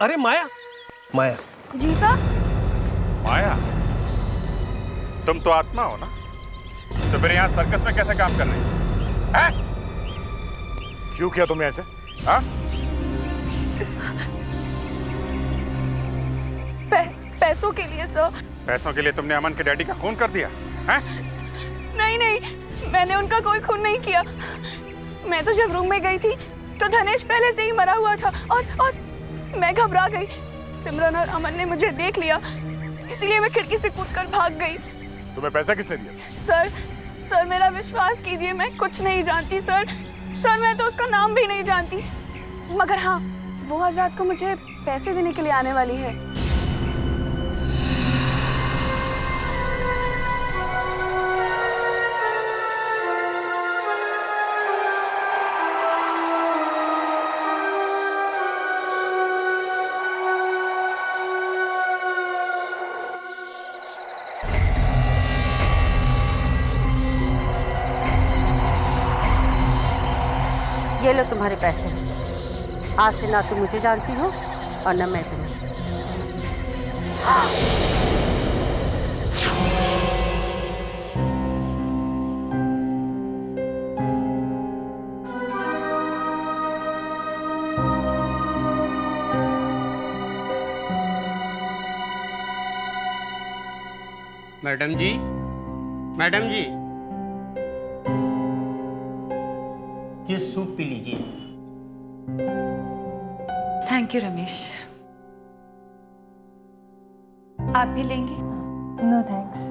अरे माया जी सर। माया, तुम तो आत्मा हो ना? तो फिर यहाँ सर्कस में कैसे काम कर रही है? क्यों किया तुमने ऐसे? हाँ? पैसों के लिए सर। पैसों के लिए तुमने अमन के डैडी का खून कर दिया? हैं? नहीं, मैंने उनका कोई खून नहीं किया। मैं तो जब रूम में गई थी तो धनेश पहले से ही मरा हुआ था और मैं घबरा गई। सिमरन और अमन ने मुझे देख लिया, इसलिए मैं खिड़की से कूदकर भाग गई। तुम्हें पैसा किसने दिया? सर मेरा विश्वास कीजिए, मैं कुछ नहीं जानती सर, मैं तो उसका नाम भी नहीं जानती। मगर हाँ, वो आज रात को मुझे पैसे देने के लिए आने वाली है। ये लो तुम्हारे पैसे। आज से ना तुम मुझे जानती हो और ना मैं तुम्हें। मैडम जी, ये सूप पी लीजिए। Thank you Ramesh. आप भी लेंगे? No thanks.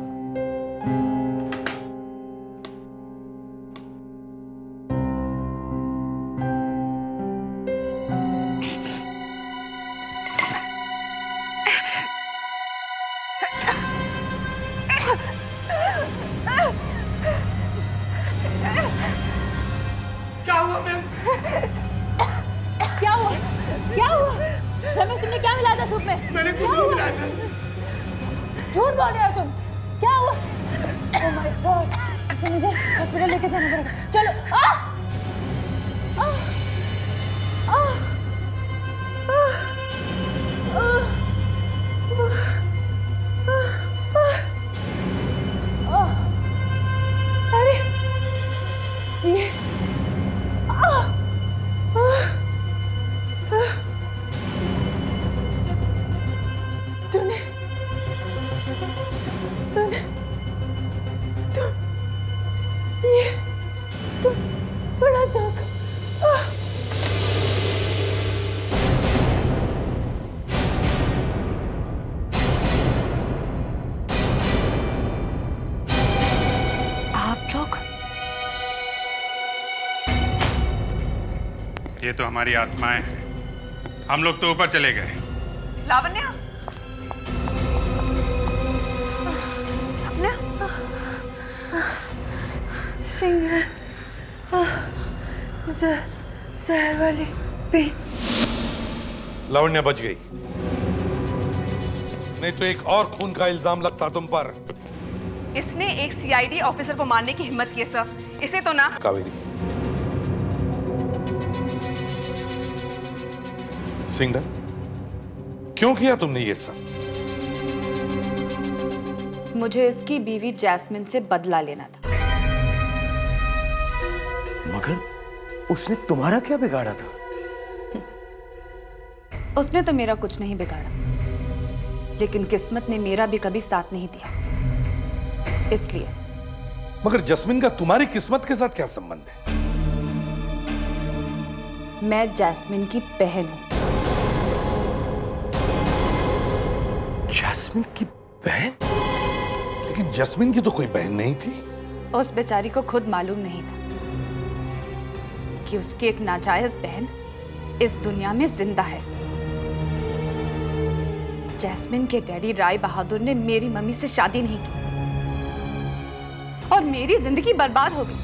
क्या हुआ मैम? क्या हुआ? रमेश, तुमने क्या मिलाया था सूप में? मैंने कुछ नहीं मिलाया था। झूठ बोल रहे हो तुम। क्या हुआ? ओह माय गॉड, इसे मुझे हॉस्पिटल लेके जाना पड़ेगा। चलो। अरे ये तुम बड़ा धोखा। आप लोग? ये तो हमारी आत्माएं हैं। हम लोग तो ऊपर चले गए। लावण्या, सिंगरन, जहर वाली पेन। लावण्या बच गई, नहीं तो एक और खून का इल्जाम लगता तुम पर। इसने एक सीआईडी ऑफिसर को मारने की हिम्मत की है सर। इसे तो ना। कावेरी, सिंगरन, क्यों किया तुमने ये सब? मुझे इसकी बीवी जैस्मिन से बदला लेना था। मगर उसने तुम्हारा क्या बिगाड़ा था? उसने तो मेरा कुछ नहीं बिगाड़ा, लेकिन किस्मत ने मेरा भी कभी साथ नहीं दिया, इसलिए। मगर जैस्मिन का तुम्हारी किस्मत के साथ क्या संबंध है? मैं जैस्मिन की बहन हूं। जैस्मिन की बहन? लेकिन जैस्मिन की तो कोई बहन नहीं थी। उस बेचारी को खुद मालूम नहीं था कि उसकी एक नाजायज बहन इस दुनिया में जिंदा है। जैस्मिन के डैडी राय बहादुर ने मेरी मम्मी से शादी नहीं की और मेरी जिंदगी बर्बाद हो गई।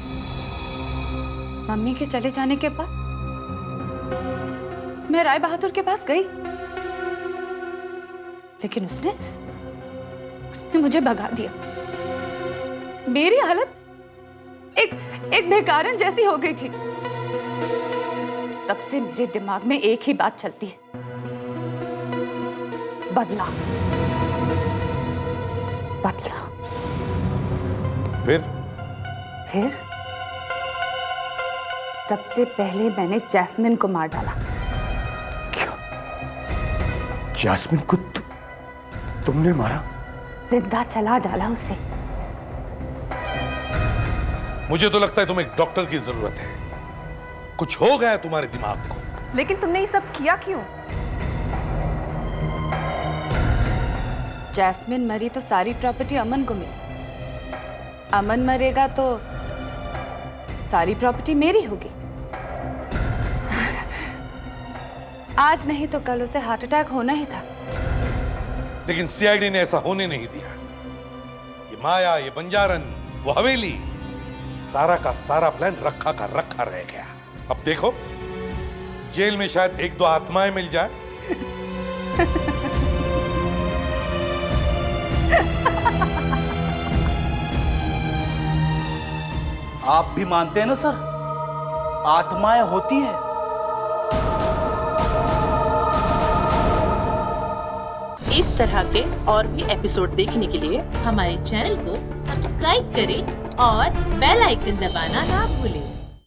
मम्मी के चले जाने के बाद मैं राय बहादुर के पास गई, लेकिन उसने मुझे भगा दिया। मेरी हालत एक बेकारन जैसी हो गई थी। तब से मेरे दिमाग में एक ही बात चलती है, बदला, बदला। फिर सबसे पहले मैंने जैस्मिन को मार डाला। जैस्मिन को तुमने मारा? जिंदा चला डाला उसे। मुझे तो लगता है तुम्हें एक डॉक्टर की जरूरत है। कुछ हो गया है तुम्हारे दिमाग को। लेकिन तुमने ये सब किया क्यों? जैस्मिन मरी तो सारी प्रॉपर्टी अमन को मिली। अमन मरेगा तो सारी प्रॉपर्टी मेरी होगी। आज नहीं तो कल उसे हार्ट अटैक होना ही था। लेकिन सीआईडी ने ऐसा होने नहीं दिया। ये माया, ये बंजारन, वो हवेली, सारा का सारा प्लान रखा का रखा रह गया। अब देखो, जेल में शायद एक दो आत्माएं मिल जाए। आप भी मानते हैं ना सर, आत्माएं होती हैं। इस तरह के और भी एपिसोड देखने के लिए हमारे चैनल को सब्सक्राइब करें और बेल आइकन दबाना ना भूलें।